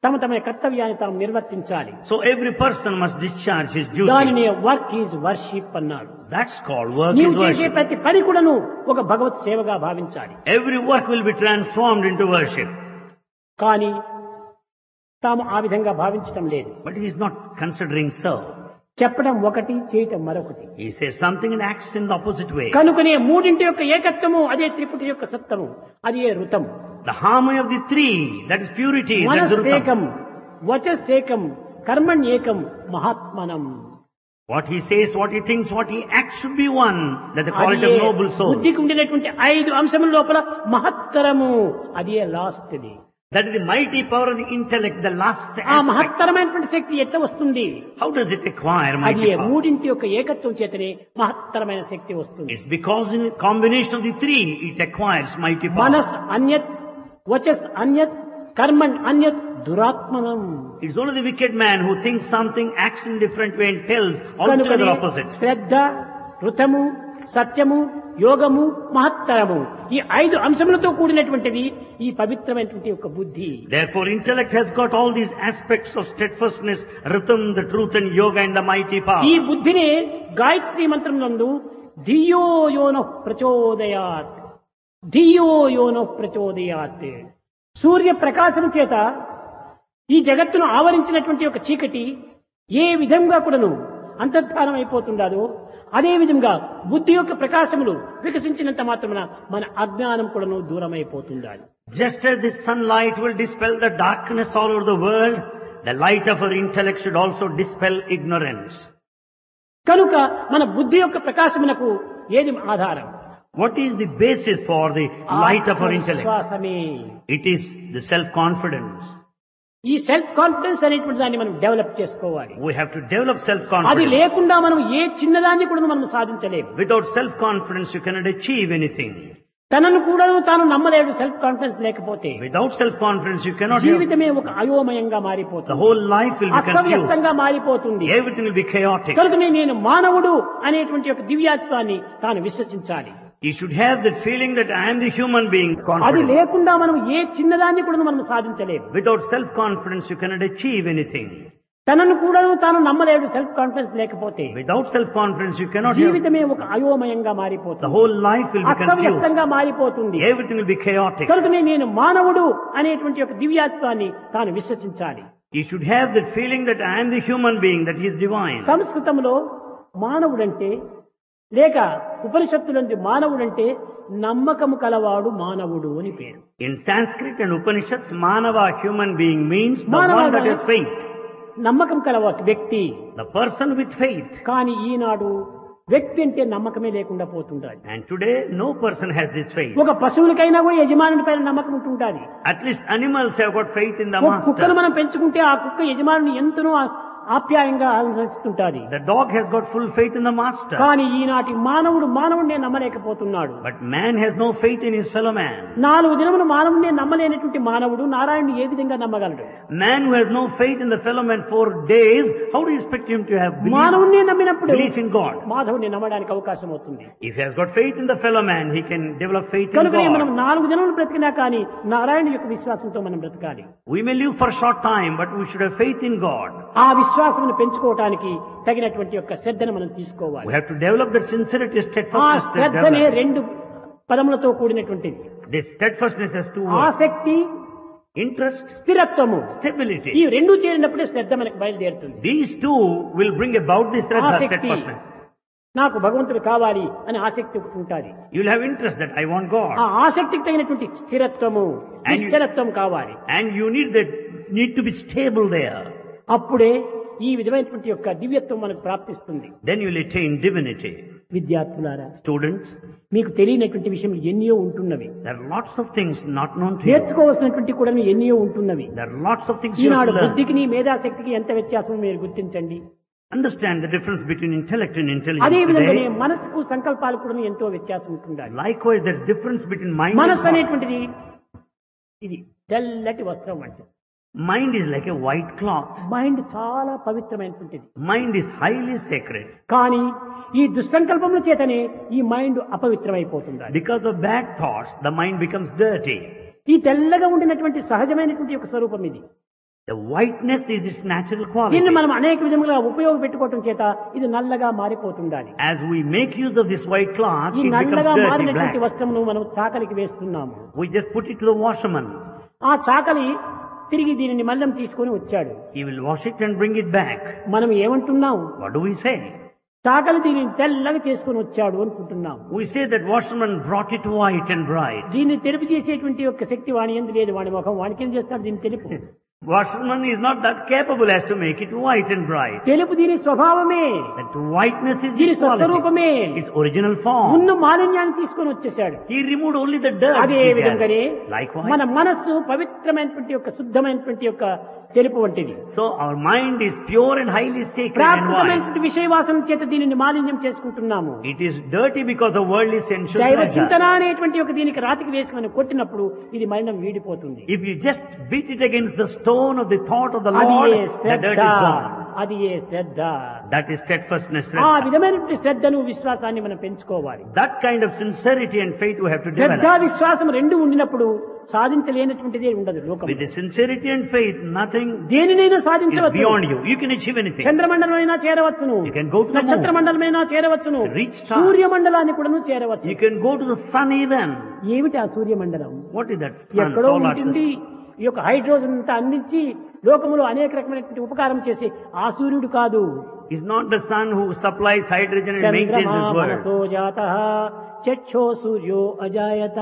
తమ తమ కర్తవ్యాన్ని తాము నిర్వర్తించాలి. So every person must discharge his duty. దానిని వర్క్ ఈజ్ వర్షిప్ అన్నాడు. That's called work నీవు is చేసే worship. ప్రతి పని కూడాను ఒక భగవత్ సేవగా భావించాలి. Every work will be transformed into worship. కానీ తాము ఆ విధంగా భావించటం లేదు. But he is not considering so. చెప్పడం ఒకటి, చేయటం మరొకటి. He says something and acts in the opposite way. కనుకనే మూడింటి యొక్క ఏకత్వము అదే త్రిపుటి యొక్క సత్తము, అదే ఋతం. The harmony of the three, that is purity, that's మనస్సేకం, Rutam. వచస్సేకం, కర్మణ్యేకం, మహాత్మనం. What he says, what he thinks, what he acts should be one. That's the quality అదే of noble soul. బుద్ధికి ఉండినటువంటి 5 అంశముల లోపల మహత్తరము, అదే last the. That is the mighty power of the intellect, the last ఆ aspect. మహత్తరమైనటువంటి శక్తి ఎట్లా వస్తుంది? How does it acquire అది mighty power? మూడింటి యొక్క ఏకత్వం చేతనే మహత్తరమైన శక్తి వస్తుంది. It's because in combination of the three, it acquires mighty power. మనస్ అన్యత్, వచస్ అన్యత్, కర్మణ్ అన్యత్, దురాత్మనం. It's only the wicked man who thinks something, acts in different way and tells altogether opposites. శ్రద్ధ, ఋతము, సత్యము, యోగము, మహత్తరము, ఈ 5 అంశములతో కూడినటువంటిది ఈ పవిత్రమైనటువంటి యొక్క బుద్ధి. Therefore, intellect has got all these aspects of steadfastness, rhythm, the truth and yoga and the mighty power. ఈ బుద్ధిని గాయత్రి మంత్రం నందు ధియో యోన ప్రచోదయాత్ ధియో యోనో ప్రచోదయాత్. సూర్య ప్రకాశం చేత ఈ జగత్తును ఆవరించినటువంటి ఒక చీకటి ఏ విధంగా కూడాను అంతర్ధానం అయిపోతుండాదో అదే విధంగా బుద్ధి యొక్క ప్రకాశములు వికసించినంత మాత్రమున మన అజ్ఞానం కూడాను దూరం అయిపోతుండాలి. Just as the sunlight will dispel the darkness all over the world, the light of our intellect should also dispel ignorance. కనుక మన బుద్ధి యొక్క ప్రకాశమునకు ఏది ఆధారం? What is the basis for the light of our intellect? ఆత్మవిశ్వాసమే. It is the self-confidence. ఈ సెల్ఫ్ కాన్ఫిడెన్స్ అనేటువంటి దాన్ని మనం డెవలప్ చేసుకోవాలి. We have to develop అది self-confidence. లేకుండా మనం ఏ చిన్నదాన్ని కూడా మనం సాధించలేము. Without self-confidence, you cannot achieve anything. తనను కూడా తాను నమ్మలేడు సెల్ఫ్ కాన్ఫిడెన్స్ లేకపోతే. Without self-confidence, you cannot have, జీవితమే ఒక అయోమయంగా the మారిపోతుంది, whole life will be confused. అస్తవ్యస్తంగా మారిపోతుంది. Everything will be chaotic. కనుకనే నేను మానవుడు అనేటువంటి ఒక దివ్యాత్వాన్ని తాను విశ్వసించాలి. You should have the feeling that I am the human being. అది Confidence. లేకుండా మనం ఏ చిన్నదాన్ని కూడా మనం సాధించలేము. Without self-confidence, you cannot achieve anything. తనను కూడా తాను నమ్మలేడు సెల్ఫ్ కాన్ఫిడెన్స్ లేకపోతే. Without self-confidence, you cannot have, జీవితమే ఒక అయోమయంగా the మారిపోతుంది, whole life will be confused. అస్తవ్యస్తంగా మారిపోతుంది. Everything will be chaotic. కనుకనే నేను మానవుడు అనేటువంటి ఒక దివ్యాత్వాన్ని తాను విశ్వసించాలి. You should have the feeling that I am the human being, that he is divine. సంస్కృతంలో మానవుడంటే లేక ఉపనిషత్తులందు మానవుడంటే నమ్మకము కలవాడు మానవుడు అని పేరు. In Sanskrit and Upanishads, Manava, human being, means the Manava one that has faith. నమ్మకం కలవాడు వ్యక్తి. The person with faith. కానీ ఈనాడు వ్యక్తి అంటే నమ్మకమే లేకుండా పోతుంటాడు. And today, no person has this faith. ఒక పశువులకైనా కూడా యజమానుని పైన నమ్మకం ఉంటుంటాది. At least animals have got faith in the ఒక కుక్కను master. మనం పెంచుకుంటే ఆ కుక్క యజమానుని ఎంతనో ఆప్యాయంగా ఆలోచిస్తుంటాది. The dog has got full faith in the master. కానీ ఈనాటి మానవుడినే నమ్మలేకపోతున్నాడు. But man has no faith in his fellow man. 4 దినములు మానవుడినే నమ్మలేనటువంటి మానవుడు నారాయణుని ఏ విధంగా నమ్మగలడు? Man who has no faith in the fellow man for days, how do you expect him to have మానవుడినే నమ్మినప్పుడు belief in God? మాధవుడిని నమ్మడానికి అవకాశం అవుతుంది. If he has got faith in the fellow man, he can develop faith in కనుక మనం God. 4 దినములు బ్రతికినా కానీ నారాయణుని యొక్క విశ్వాసంతో మనం బ్రతకాలి. We may live for a short time, but we should have faith in God. ఆ విశ్వాసమును పెంచుకోవటానికి తగినటువంటి యొక్క శ్రద్ధను మనం తీసుకోవాలి. We have to develop that sincerity, ఆ steadfastness. శ్రద్ధనే 2 పదములతో కూడినటువంటిది. This steadfastness has 2 words. ఆసక్తి, Interest, స్థిరత్వము. stability. ఈ 2 చేరినప్పుడే శ్రద్ధ మనకు బయలుదేరుతుంది. These 2 will bring about this ఆసక్తి, steadfastness. నాకు భగవంతుడు కావాలి అని ఆసక్తి ఒకటి ఉంటుంది. You will have interest that I want God. ఆ ఆసక్తికి తగినటువంటి స్థిరత్వము, నిశ్చలత్వం కావాలి. And you need to be stable there. అప్పుడే ఈ విధమైనటువంటి యొక్క దివ్యత్వం మనకు ప్రాప్తిస్తుంది. Then you will attain divinity. విద్యార్థులారా, Students, మీకు తెలియనటువంటి విషయం ఎన్నో ఉంటున్నవి. there are lots of things not known to you. నేర్చుకోవాల్సినటువంటి కూడా ఎన్నో ఉంటున్నవి. There are lots of things you have Eenadu to learn. బుద్ధికి నీ మేధాశక్తికి ఎంత వ్యత్యాసం మీరు గుర్తించండి. Understand the difference between intellect and అదే intelligence విధంగానే today. మనసుకు సంకల్పాలకు కూడా ఎంతో వ్యత్యాసం ఉంటుండాలి. Likewise, there is difference between mind and మనసు heart. అనేటువంటిది ఇది తెల్లటి వస్త్రం అంటే. Mind is like a white cloth. Mind చాలా పవిత్రమైనటువంటిది. Mind is highly sacred. కానీ ఈ దుస్సంకల్పముల చేతనే ఈ mind అపవిత్రమైపోతుంది. Because of bad thoughts, the mind becomes dirty. ఈ తెల్లగా ఉండినటువంటి సహజమైనటువంటి ఒక స్వరూపం ఇది. The whiteness is its natural quality. దీన్ని మనం అనేక విధములుగా ఉపయోగపెట్టుకోవటం చేత ఇది నల్లగా మారిపోతుండాలి. As we make use of this white cloth, ఈ it becomes నల్లగా dirty, మారినటువంటి black. వస్త్రమును మనం చాకలికి వేస్తున్నాము. We just put it to the washerman. ఆ చాకలి తిరిగి దీనిని మల్లం తీసుకొని వచ్చాడు. He will wash it and bring it back. మనం ఏమంటున్నాం? What do we say? చాకలి దీనిని తెల్లగా చేసుకొని వచ్చాడు అనుకుంటున్నాం. We say that washerman brought it white and bright. దీన్ని తెలుపు చేసేటువంటి యొక్క శక్తి వాణి ఎందు లేదు. వాడి ముఖం వానికి ఏం చేస్తాడు? దీన్ని తెలుపు. Washerman is not that capable as to make it white and bright. తెలుపు దీని స్వభావమే, That whiteness is దీని its quality, స్వస్వరూపమే. its original form. ఉన్న మాలిన్యాన్ని తీసుకొని వచ్చేసాడు. He removed only the dirt. అదే he విధంగానే gathered. Likewise, మన మనస్సు పవిత్రమైనటువంటి యొక్క శుద్ధమైనటువంటి యొక్క తెలుపు వంటిది. so our mind is pure and highly sacred and white. ప్రాకృతమైనటువంటి విషయవాసన చేత దీనిని మాలిన్యం చేసుకుంటున్నాము. It is dirty because of worldly sensual దైవ pleasure. చింతన అనేటువంటి ఒక దీనికి రాతికి వేసి మనం కొట్టినప్పుడు ఇది మలినం వీడిపోతుంది. If you just beat it against the stone of the thought of the అది Lord, A the dirt Shraddha. is gone. అది ఏ శ్రద్ధ. That is steadfastness. ఆ Shraddha. విధమైనటువంటి శ్రద్ధను విశ్వాసాన్ని మనం పెంచుకోవాలి. That kind of sincerity and faith we have to Shraddha develop. విశ్వాసం రెండు ఉండినప్పుడు సాధించలేనటువంటిదే ఉండదు లోకం. With the sincerity and faith, nothing దేనినైనా is సాధించవచ్చు. beyond you. You can achieve anything. చంద్రమండలమైనా చేరవచ్చును, You can go to the నక్షత్ర moon. మండలమైనా చేరవచ్చును, Reach star. సూర్యమండలాన్ని కూడా చేరవచ్చు. You can go to the sun even. ఏమిటి ఆ సూర్యమండలం? What is that sun? ఎక్కడో Solar ఉంటుంది. system. ఈ యొక్క హైడ్రోజన్ అంతా అందించి లోకములో అనేక రకమైనటువంటి ఉపకారం చేసి ఆ సూర్యుడు కాదు. Is not the sun who supplies hydrogen and maintains చంద్రమా this world. మనసో జాతః చక్షో సూర్యో అజాయత.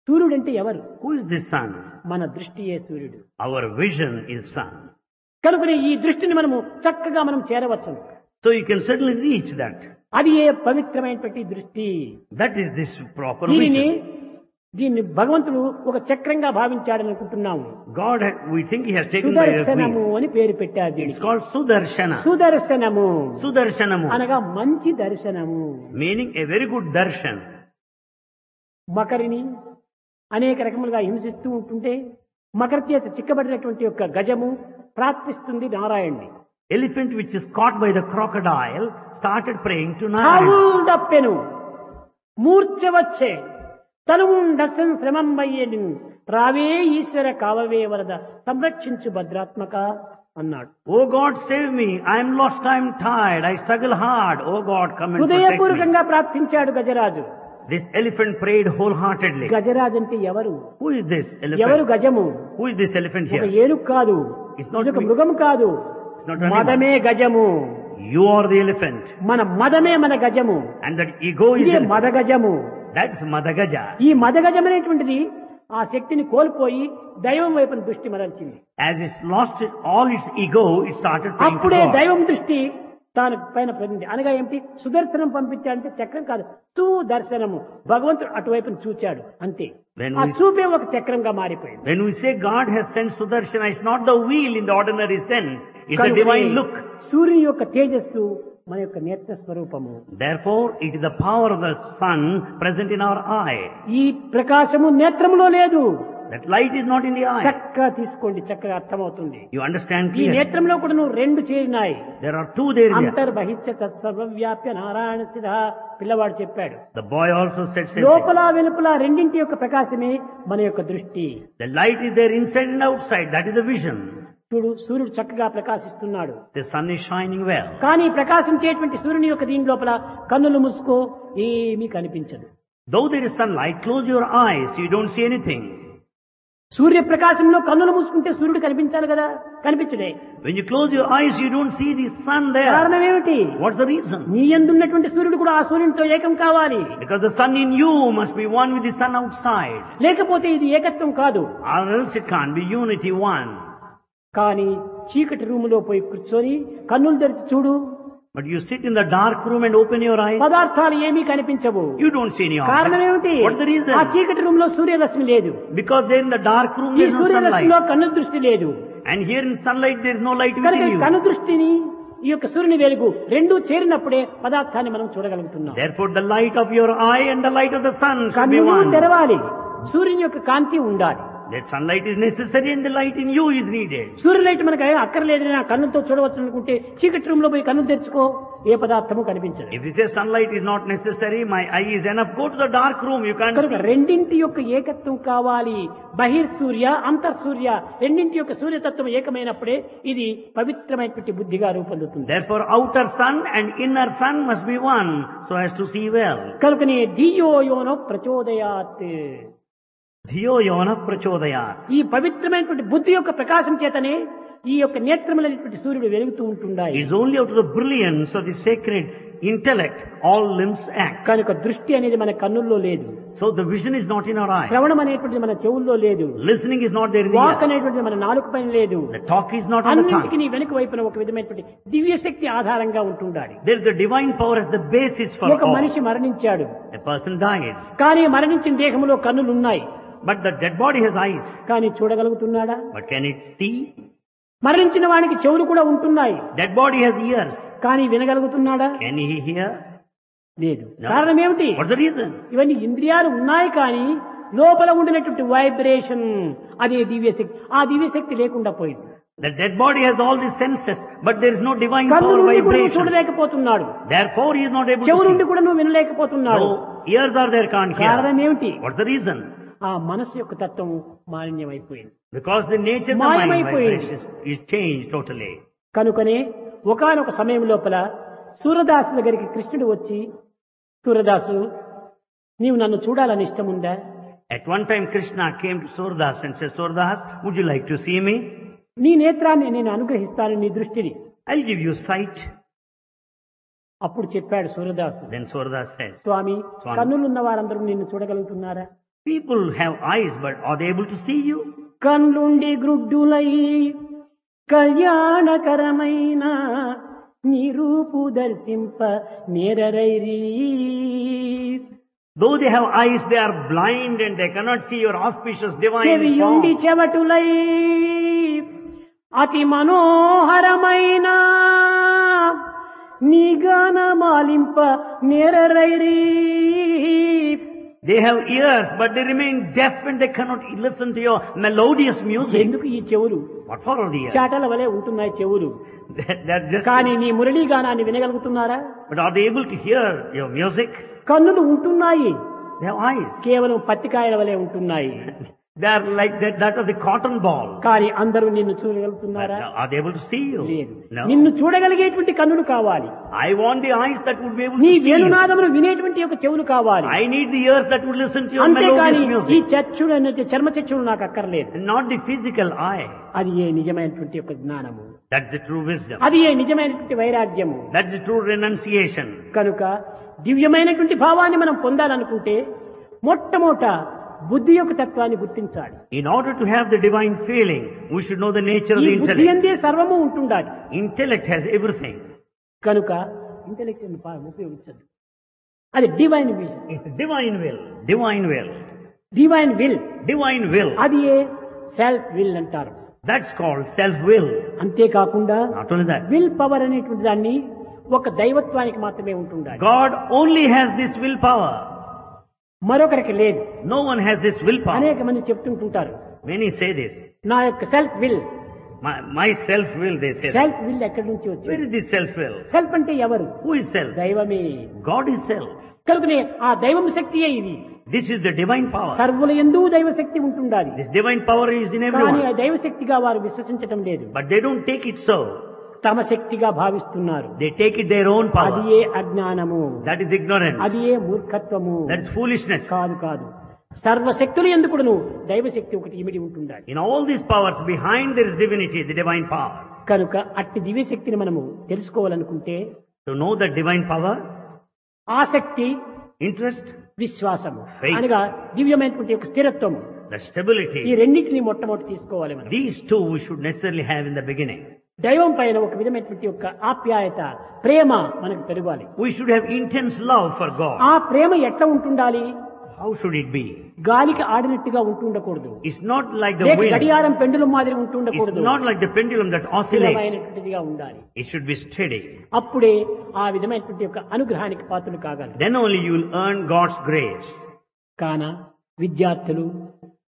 సూర్యుడంటే ఎవరు? Who is this sun? మన దృష్టియే సూర్యుడు. Our vision is sun. కనుకనే ఈ దృష్టిని మనము చక్కగా మనం చేరవచ్చు. So you can certainly reach that. అది ఏ పవిత్రమైనటువంటి దృష్టి. That is this proper దీనిని vision. దీన్ని భగవంతుడు ఒక చక్రంగా భావించాడని అనుకుంటున్నాము. God, we think He has taken by a సుదర్శనము wheel. అని పేరు పెట్టారు It's దీనికి. called Sudarshana. సుదర్శనము Sudarshanamu. అనగా మంచి దర్శనము. Meaning a very good darshan. మకరిని అనేక రకములుగా హింసిస్తూ ఉంటుంటే మకర చేత చిక్కబడినటువంటి యొక్క గజము ప్రార్థిస్తుంది నారాయణ్ణి. Elephant which is caught by the crocodile started praying to Narayana. తావుల్ దప్పెను మూర్ఛ వచ్చే తనుండసన్ శ్రమం వయ్యను రావే ఈశ్వర కావవే వరద సంరక్షించు భద్రాత్మక అన్నాడు. Oh God, save me. I am lost, I am tired. I struggle hard. Oh God, come and protect me. హృదయపూర్వకంగా ప్రార్థించాడు Gajaraju. This elephant prayed wholeheartedly. Gajaraju అంటే ఎవరు? Who is this ఎవరు elephant? గజము? Who is this elephant ఒక here? ఏనుగు కాదు, It's not ఇది ఒక me. మృగం కాదు, It's not an animal. మదమే గజము. You are the elephant. మన మదమే మన గజము. And that ego is ఇదే elephant. మద గజము. That's Madagaja. ఈ మద గజం అనేటువంటిది ఆ శక్తిని కోల్పోయి దైవం వైపున దృష్టి మరల్చింది. As it's lost all its ego, it started praying to అప్పుడే God. దైవం దృష్టి తాను పైన పడింది. అనగా ఏమిటి? సుదర్శనం పంపించాడంటే చక్రం కాదు, సుదర్శనము. భగవంతుడు అటువైపున చూచాడు అంతే. When ఆ we- చూపే ఒక చక్రంగా మారిపోయింది. When we say God has sent Sudarshana, it's not the wheel in the ordinary sense. It's a కనుకనే divine look. సూర్యుని యొక్క తేజస్సు మన యొక్క నేత్ర స్వరూపము. Therefore, it is the power of the sun present in our eye. ఈ ప్రకాశము నేత్రములో లేదు. That light is not in the eye. చక్కగా తీసుకోండి, చక్కగా అర్థమవుతుంది. You understand ఈ clearly. నేత్రంలో కూడా నువ్వు రెండు చేరినాయి. There are two there. అంతర్బహిష్య తత్సర్వవ్యాప్య Narayana స్థిత. పిల్లవాడు చెప్పాడు. The boy also said same thing. లోపల వెలుపల రెండింటి యొక్క ప్రకాశమే మన యొక్క దృష్టి. The light is there inside and outside. That is the vision. చూడు, సూర్యుడు చక్కగా ప్రకాశిస్తున్నాడు. The sun is shining well. కానీ ప్రకాశించేటువంటి సూర్యుని యొక్క దీని లోపల కన్నులు మూసుకో, ఏమీ కనిపించదు. Though there is sunlight, close your eyes. You don't see anything. సూర్యప్రకాశంలో కన్నులు మూసుకుంటే సూర్యుడు కనిపించాలి కదా, కనిపించడే. When you close your eyes, you don't see the sun there. కారణం ఏమిటి? What's the reason? నీ యందున్నటువంటి సూర్యుడు కూడా ఆ సూర్యునితో ఏకం కావాలి. Because the sun in you must be one with the sun outside. లేకపోతే ఇది ఏకత్వం కాదు. Or else it can't be unity one. కానీ చీకటి రూములో పోయి కూర్చొని కన్నులు తెరిచి చూడు, But you sit in the dark room and open your eyes. పదార్థాలు ఏమీ కనిపించవు. You don't see any కారణం ఏమిటి? objects. What's the reason? ఆ చీకటి రూమ్ లో సూర్యరశ్మి లేదు. Because there in the dark room ఈ there is no సూర్యరశ్మిలో sunlight. కన్ను దృష్టి లేదు. And here in sunlight there is no light కనుక within ఈ you. కన్ను దృష్టిని ఈ యొక్క సూర్యుని వెలుగు రెండూ చేరినప్పుడే పదార్థాన్ని మనం చూడగలుగుతున్నాం. Therefore the light of your eye and the light of the sun should be కన్నులు one. తెరవాలి, సూర్యుని యొక్క కాంతి ఉండాలి. That sunlight is necessary and the light in you is needed. Surya light మనకు అక్కర్లేదు, నా కన్నుతో చూడవచ్చు అనుకుంటే చీకటి రూమ్ లో పోయి కన్ను తెరుచుకో, ఏ పదార్థము కనిపించదు. If you say sunlight is not necessary, my eye is enough, go to the dark room, you can't కనుక see. రెండింటి యొక్క ఏకత్వం కావాలి. బహిర్ సూర్య అంతర్ సూర్య రెండింటి యొక్క సూర్యతత్వం ఏకమైనప్పుడే ఇది పవిత్రమైనటువంటి బుద్ధిగా రూపొందుతుంది. Therefore outer sun and inner sun must be one so as to see well. కనుకనే ధియో యోనో ప్రచోదయాత్. Dhiyo yona prachodayat. ఈ పవిత్రమైనటువంటి బుద్ధి యొక్క ప్రకాశం చేతనే ఈ యొక్క నేత్రములైనటువంటి సూర్యుడు వెలుగుతూ ఉంటున్నాయి. It is only out of the brilliance of the sacred intellect all limbs act. కనుక దృష్టి అనేది మన కన్నుల్లో లేదు. So the vision is not in our eye. శ్రవణం అనేటువంటిది మన చెవుల్లో లేదు. Listening is not there in the walk ear. అనేటువంటిది మన నాలుక పైన లేదు. The talk is not on the అన్నింటికి tongue. నీ వెనుక వైపున ఒక విధమైనటువంటి దివ్య శక్తి ఆధారంగా ఉంటుండాలి. There is the divine power as the basis for ఒక all. మనిషి మరణించాడు, A person died, కానీ మరణించిన దేహంలో కన్నులు ఉన్నాయి, but the dead body has eyes. కానీ చూడగలుగుతున్నాడా? But can it see? మరణించిన వానికి చెవులు కూడా ఉంటున్నాయి, Dead body has ears. కానీ వినగలుగుతున్నాడా? Can he hear? లేదు. No. కారణం ఏమిటి? What's the reason? ఇవన్నీ ఇంద్రియాలు ఉన్నాయి, కానీ లోపల ఉండినటువంటి వైబ్రేషన్ అదే దివ్యశక్తి. ఆ దివ్యశక్తి లేకుండా పోయింది. The dead body has all these senses, but there is no divine power కన్నులుండి కూడా నువ్వు vibration. చూడలేకపోతున్నాడు, Therefore, he is not able to చెవులుండి see. కూడా నువ్వు వినలేకపోతున్నాడు. No, ears are there, can't కారణం hear. ఏమిటి? What's the reason? ఆ మనసు యొక్క తత్వం మాలిన్యమైపోయింది. Because the nature of the mind మాయమైపోయింది. vibration is changed totally. కనుకనే ఒకానొక సమయం లోపల సూరదాసు దగ్గరికి కృష్ణుడు వచ్చి, సూరదాసు నీవు నన్ను చూడాలని ఇష్టముందా? At one time, Krishna came to Surdas and said, Surdas, would you like to see me? నీ నేత్రాన్ని నేను అనుగ్రహిస్తాను, నీ దృష్టిని. I'll give you sight. అప్పుడు చెప్పాడు సూరదాసు, Then Surdas said, స్వామి, స్వామి, కన్నులున్న వారందరూ నిన్ను చూడగలుగుతున్నారా? people have eyes, but are they able to see you? కన్నుండి గ్రుడ్డులై కళ్యాణకరమైన నీ రూపు దర్శింప నేరరైరీ. Though they have eyes, they are blind and they cannot see your auspicious divine చెవియుండి form. చెవటులై అతి మనోహరమైన నీ గానమాలింప నేరరైరీ. They have ears, but they remain deaf and they cannot listen to your melodious music. ఎందుకు ఈ చెవులు? What for are the ears? చాటల వలె ఉంటున్నాయి చెవులు, They're just, కానీ నీ Murali గానాన్ని వినగలుగుతున్నారా? but are they able to hear your music? కన్నులు ఉంటున్నాయి, They have eyes. కేవలం పత్తికాయల వలె ఉంటున్నాయి, They are like that of the cotton ball. కానీ అందరూ నిన్ను But చూడగలుగుతున్నారా? are they able to see you? లేదు. No. నిన్ను చూడగలిగేటువంటి కన్నులు కావాలి, I want the eyes that would be able నీ to see you. వేణునాదమును వినేటువంటి యొక్క చెవులు కావాలి. I need the ears that would listen to your అంతేకాని melodious ఈ music. చచ్చుడు అనేది చర్మ చచ్చుడు నాకు అక్కర్లేదు. Not the physical eye. అది ఏ నిజమైనటువంటి యొక్క జ్ఞానము, That's the true wisdom. అది ఏ నిజమైనటువంటి వైరాగ్యము. That's the true renunciation. కనుక దివ్యమైనటువంటి భావాన్ని మనం పొందాలనుకుంటే మొట్టమొదట బుద్ధి యొక్క తత్వాన్ని గుర్తించాలి. In order to have the divine feeling, we should know the nature of ఈ the బుద్ధి intellect. అందే సర్వము ఉంటుండాలి. Intellect has everything. కనుక ఇంటెలెక్ట్ ఉపయోగించదు, అది divine vision, It's divine will. Divine will. Divine will. Divine will. అది ఏ సెల్ఫ్ విల్ అంటారు. That's called self-will. అంతేకాకుండా Not only that. Will power అనేటువంటి దాన్ని ఒక దైవత్వానికి మాత్రమే ఉంటుండాలి, God only has this willpower. మరొకరికి లేదు. No one has this willpower. అనేక మంది చెప్తుంటుంటారు, Many say this. నా యొక్క self will. My self-will, they say. Self will ఎక్కడి నుంచి Where వచ్చింది? is this self-will? సెల్ఫ్ అంటే ఎవరు? Who is self? దైవమే. God is self. కనుకనే ఆ దైవం శక్తియే ఇది. This is the divine power. సర్వుల యందు దైవ శక్తి ఉంటుండాలి, This divine power is in కానీ everyone. ఆ దైవ శక్తిగా వారు విశ్వసించటం లేదు, But they don't take it so. తమ శక్తిగా భావిస్తున్నారు. They take it their own అది power. ఏ అజ్ఞానము, That is ignorance. అది ఏ మూర్ఖత్వము. That's foolishness. కాదు కాదు, సర్వశక్తులు ఎందుకును దైవశక్తి ఒకటి ఇమిడి ఉంటుండాలి. In all these powers, behind there is divinity, the divine power. కనుక అట్టి దివ్యశక్తిని మనము తెలుసుకోవాలనుకుంటే To know that divine power, ఆసక్తి, interest, విశ్వాసము Faith. అనగా దివ్యమైనటువంటి యొక్క స్థిరత్వము, the ఈ stability, రెండింటిని మొట్టమొదటి తీసుకోవాలి మనం. these two we should necessarily have in the beginning. దైవం పైన ఒక విధమైనటువంటి యొక్క ఆప్యాయత, ప్రేమ మనకు పెరగాలి. We should have intense love for God. ఆ ప్రేమ ఎట్లా ఉంటుండాలి? How should it be? గాలికి ఆడినట్టుగా ఉంటుండకూడదు, It's not like the లేక wind. గడియారం పెండులం మాదిరి ఉంటుండకూడదు, It's not like the pendulum that oscillates. స్థిరమైనటువంటిదిగా ఉండాలి. It should be steady. అప్పుడే ఆ విధమైనటువంటి యొక్క అనుగ్రహానికి పాత్రలు కాగలరు. Then only you will earn God's grace. కాన విద్యార్థులు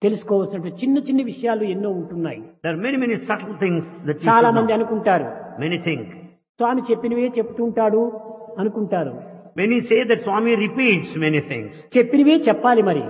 తెలుసుకోవాల్సినటువంటి చిన్న చిన్న విషయాలు ఎన్నో ఉంటున్నాయి. There are many, many subtle things that you చాలా should మంది know. అనుకుంటారు, Many think. స్వామి చెప్పినవే చెప్తుంటాడు అనుకుంటారు. Many say that Swami repeats many things. చెప్పినవే చెప్పాలి. మరి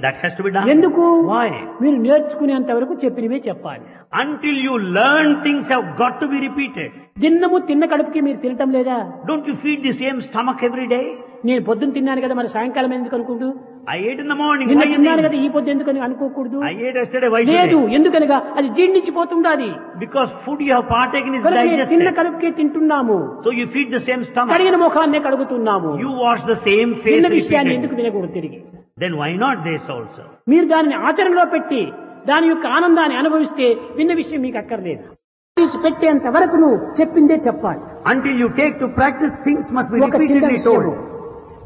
That has to be done. ఎందుకు? Why? మీరు నేర్చుకునేంత వరకు చెప్పినవే చెప్పాలి. Until you learn, things have got to be repeated. దిన్నము తిన్న కడుపుకి మీరు తినటం లేదా? Don't you feed the same stomach every day? నేను పొద్దున్న తిన్నాను కదా, మరి సాయంకాలం ఎందుకు అనుకుంటూ? I ate in the morning. నిన్న Why you తిన్నాను కదా, think? ఈ పొద్దు ఎందుకని అనుకోకూడదు. I ate yesterday. Why లేదు, today? ఎందుకనగా అది జీర్ణించిపోతుండాలి. Because food you have partaken is కనుక నేను తిన్న digested. కడుపుకే తింటున్నాము, So you feed the same stomach. కడిగిన ముఖాన్నే కడుగుతున్నాము. You wash the same face తిన్న విషయాన్ని ఎందుకు repeatedly. తినకూడదు తిరిగి? Then why not this also? మీరు దానిని ఆచరణలో పెట్టి దాని యొక్క ఆనందాన్ని అనుభవిస్తే విన్న విషయం మీకు అక్కర్లేదు. తీసి పెట్టేంత వరకు నువ్వు చెప్పిందే చెప్పాలి. Until you take to practice, things must be ఒక చిన్న repeatedly విషయము, told.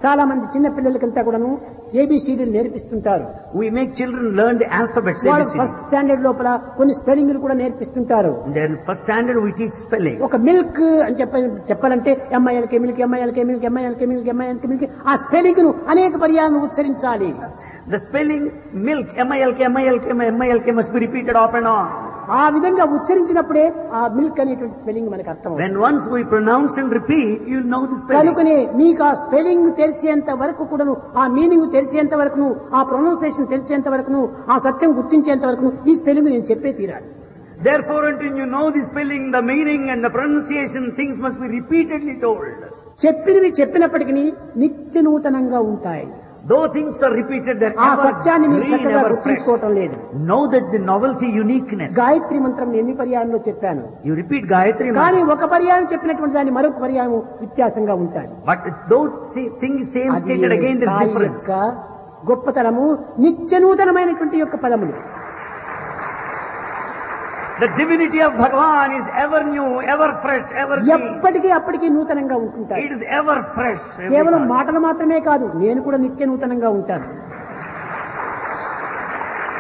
చాలా మంది చిన్న పిల్లలకంతా కూడాను ఏబిసిడీలు నేర్పిస్తుంటారు. We make children learn the alphabets. వాళ్ళు ABCD. ఫస్ట్ స్టాండర్డ్ లోపల కొన్ని స్పెల్లింగ్లు కూడా నేర్పిస్తుంటారు. Then first standard we teach spelling. ఒక మిల్క్ అని చెప్పాలంటే M I L K milk, M I L K milk, M I L K milk, M I L K milk, ఆ స్పెల్లింగ్ ను అనేక పర్యాలు ఉచ్చరించాలి. The spelling milk, MILK, MILK, MILK must be repeated off and on. ఆ ఆ విధంగా ఉచ్చరించినప్పుడే ఆ మిల్క్ అనేటువంటి స్పెల్లింగ్ మనకు అర్థం When once we pronounce and repeat, you'll know the spelling. కనుకనే మీకు ఆ స్పెల్లింగ్ తెలిసేంత వరకు కూడాను, ఆ మీనింగ్ తెలిసేంత వరకును, ఆ ప్రొనౌన్సియేషన్ తెలిసేంత వరకును, ఆ సత్యం గుర్తించేంత వరకును ఈ స్పెల్లింగ్ నేను చెప్పే తీరాలి. Therefore, until you know the spelling, the meaning and the pronunciation, things must be repeatedly told. చెప్పినవి చెప్పినప్పటికీ నిత్య నూతనంగా ఉంటాయి. Though things are repeated, they're ఆ ever సత్యాన్ని మీరు green, చక్కగా ever fresh. గుర్తించుకోవటం లేదు. Know that the novelty, uniqueness. Gayatri మంత్రం ఎన్ని పర్యాయంలో చెప్పాను, You repeat Gayatri కానీ Mantra, ఒక పర్యాయం చెప్పినటువంటి దాన్ని మరొక పర్యాయం వ్యత్యాసంగా ఉంటాయి. but though things same అది stated again, there's Sai difference. యొక్క గొప్పతనము, నిత్య నూతనమైనటువంటి యొక్క పదములు. The divinity of Bhagavan is ever new, ever fresh, ever green. ఎప్పటికీ అప్పటికీ నూతనంగా ఉంటుంటాయి. It is ever fresh. every కేవలం time. మాటలు మాత్రమే కాదు, నేను కూడా నిత్య నూతనంగా ఉంటాను.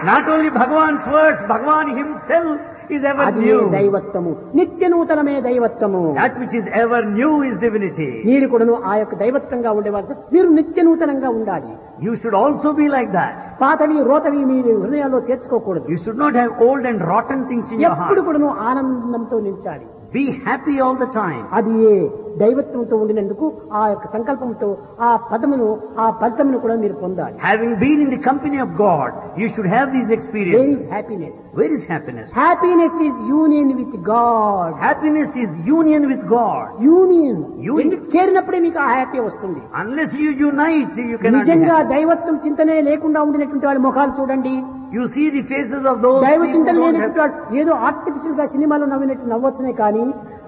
Not only Bhagavan's words, Bhagavan himself is ever అది new. దైవత్వము, నిత్య నూతనమే దైవత్వము. That which is ever new is divinity. మీరు కూడాను ఆ యొక్క దైవత్వంగా ఉండేవాళ్ళు, మీరు నిత్య నూతనంగా ఉండాలి. You should also be like that. పాతవి రోతవి మీరు హృదయాల్లో చేర్చుకోకూడదు. You should not have old and rotten things in your ఎప్పుడు heart. కూడాను ఆనందంతో నిలిచాలి. Be happy all the time. అది ఏ దైవత్వంతో ఉండినందుకు ఆ యొక్క సంకల్పంతో ఆ పదమును, ఆ ఫలితమును కూడా మీరు పొందాలి. Having been in the company of God, you should have these Where experiences. is happiness? Where is happiness? Happiness is union with God. Happiness is union with God. Union Union. ఎందుకు చేరినప్పుడే మీకు ఆ హ్యాపీ వస్తుంది. Unless you unite, you cannot be నిజంగా happy. దైవత్వం చింతనే లేకుండా ఉండినటువంటి వాళ్ళ ముఖాలు చూడండి. You see the faces of those దైవ people చింతన who don't లేనటువంటి have, వాడు ఏదో ఆర్టిఫిషియల్ గా సినిమాలో నవ్వినట్టు నవ్వొచ్చునే కానీ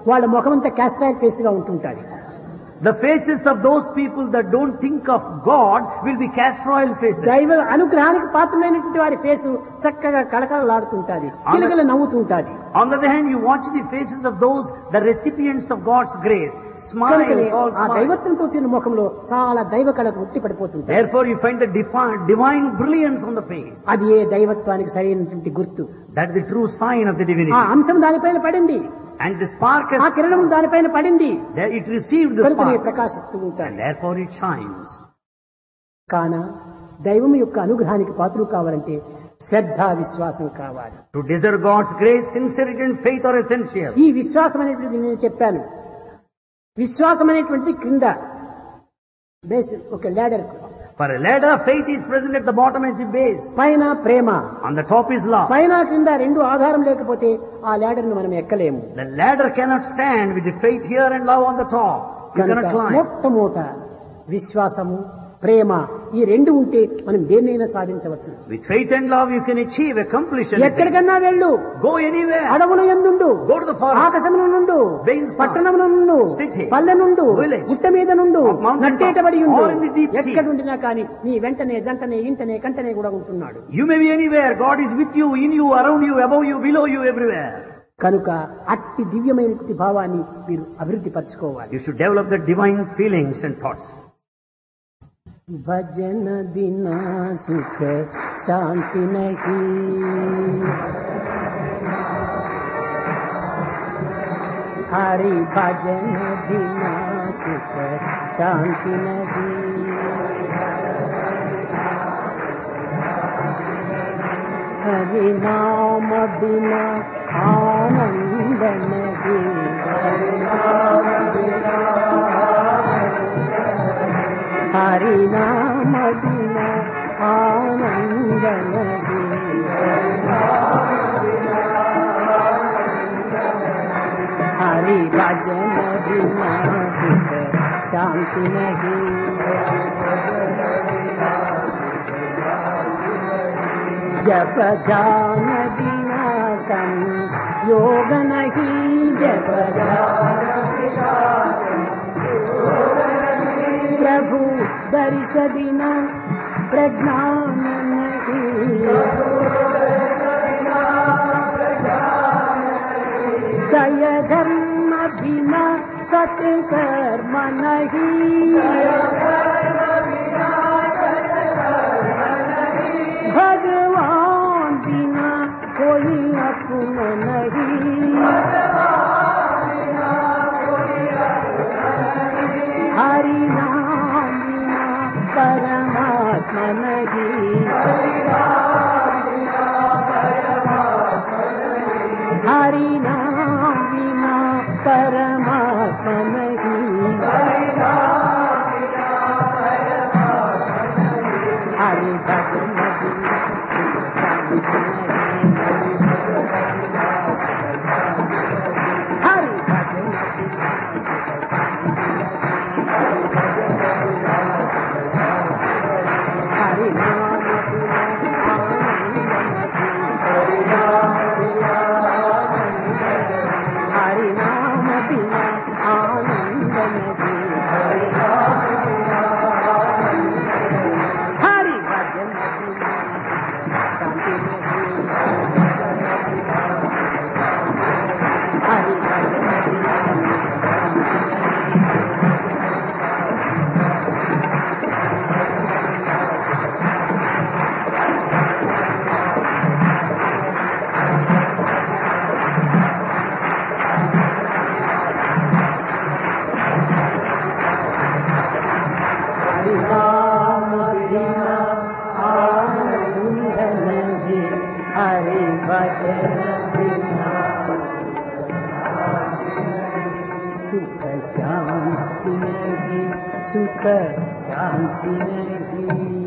వాళ్ళ ముఖం అంతా క్యాస్ట్రైల్ ఫేస్ గా ఉంటుంటారు. the faces of those people that don't think of God will be castor-oil faces. దైవ అనుగ్రహానికి పాత్రమైనటువంటి వారి ఫేసు చక్కగా కళకళలాడుతుంటాది, కిలకల నవ్వుతుంటాది. On the other hand, you watch the faces of those, the recipients of God's grace, smiles, all ఆ smiles. దైవత్వంతో వచ్చిన ముఖంలో చాలా దైవ కళకు ఉట్టి పడిపోతుంది. Therefore, you find the divine brilliance on the face. అది ఏ దైవత్వానికి సరైనటువంటి గుర్తు. That is the true sign of the ఆ divinity. అంశం దానిపైన పడింది, And the spark ఆ కిరణం has, దానిపైన పడింది, there it received the కనుకనే spark, ప్రకాశిస్తూ and ఉంటాయి. therefore it shines. కాన దైవం యొక్క అనుగ్రహానికి పాత్రలు కావాలంటే శ్రద్ధ, విశ్వాసం కావాలి. To desire God's grace, sincerity and faith are essential. ఈ విశ్వాసం అనేటువంటిది నేను చెప్పాను. విశ్వాసం అనేటువంటి క్రింద బేస్ ఒక ladder, For a ladder, faith is present at the bottom as the base. పైన ప్రేమ, On the top is love. పైన క్రింద రెండు ఆధారం లేకపోతే ఆ ల్యాడర్ ను మనం ఎక్కలేము. The ladder cannot stand with the faith here and love on the top. You కనుక cannot climb. మొట్టమొదట విశ్వాసము, ప్రేమ ఈ రెండు ఉంటే మనం దేన్నైనా సాధించవచ్చు. With faith and love, you can achieve, accomplish anything. ఎక్కడికన్నా వెళ్ళు, Go anywhere. అడవుల యందుండు, Go to the forest. ఆకాశమున నుండు, Vains పట్టణమున నుండు, city, పల్లె నుండు, village, గుట్ట మీద నుండు, of mountain top, నట్టేటబడి ఉండు, or in the deep sea. ఎక్కడుండినా కానీ నీ వెంటనే జంటనే ఇంటనే కంటనే కూడా ఉంటున్నాడు. You may be anywhere. God is with you, in you, around you, above you, below you, everywhere. కనుక అట్టి దివ్యమైనటువంటి భావాన్ని మీరు అభివృద్ధి పరచుకోవాలి. You should develop the divine feelings and thoughts. భజన బినా సుఖ శాంతి నహీ, హరి భజన బినా సుఖ శాంతి నహీ, హరి నామ బినా ఆనంద నహీ, హరి నామ బినా ఆనంద నహీ, హరి భజన బినా సుఖ శాంతి నహీ, జప ధ్యాన బినా సంయోగ నహీ, జప प्रभु दर्श बिना प्रज्ञान नहीं, दय धर्म बिना सत्कर्म नहीं, भगवान बिना कोई अपना नहीं, हरि नाम बिना परमात्मा नहीं, सुख शांति नहीं, सुख शांति नहीं।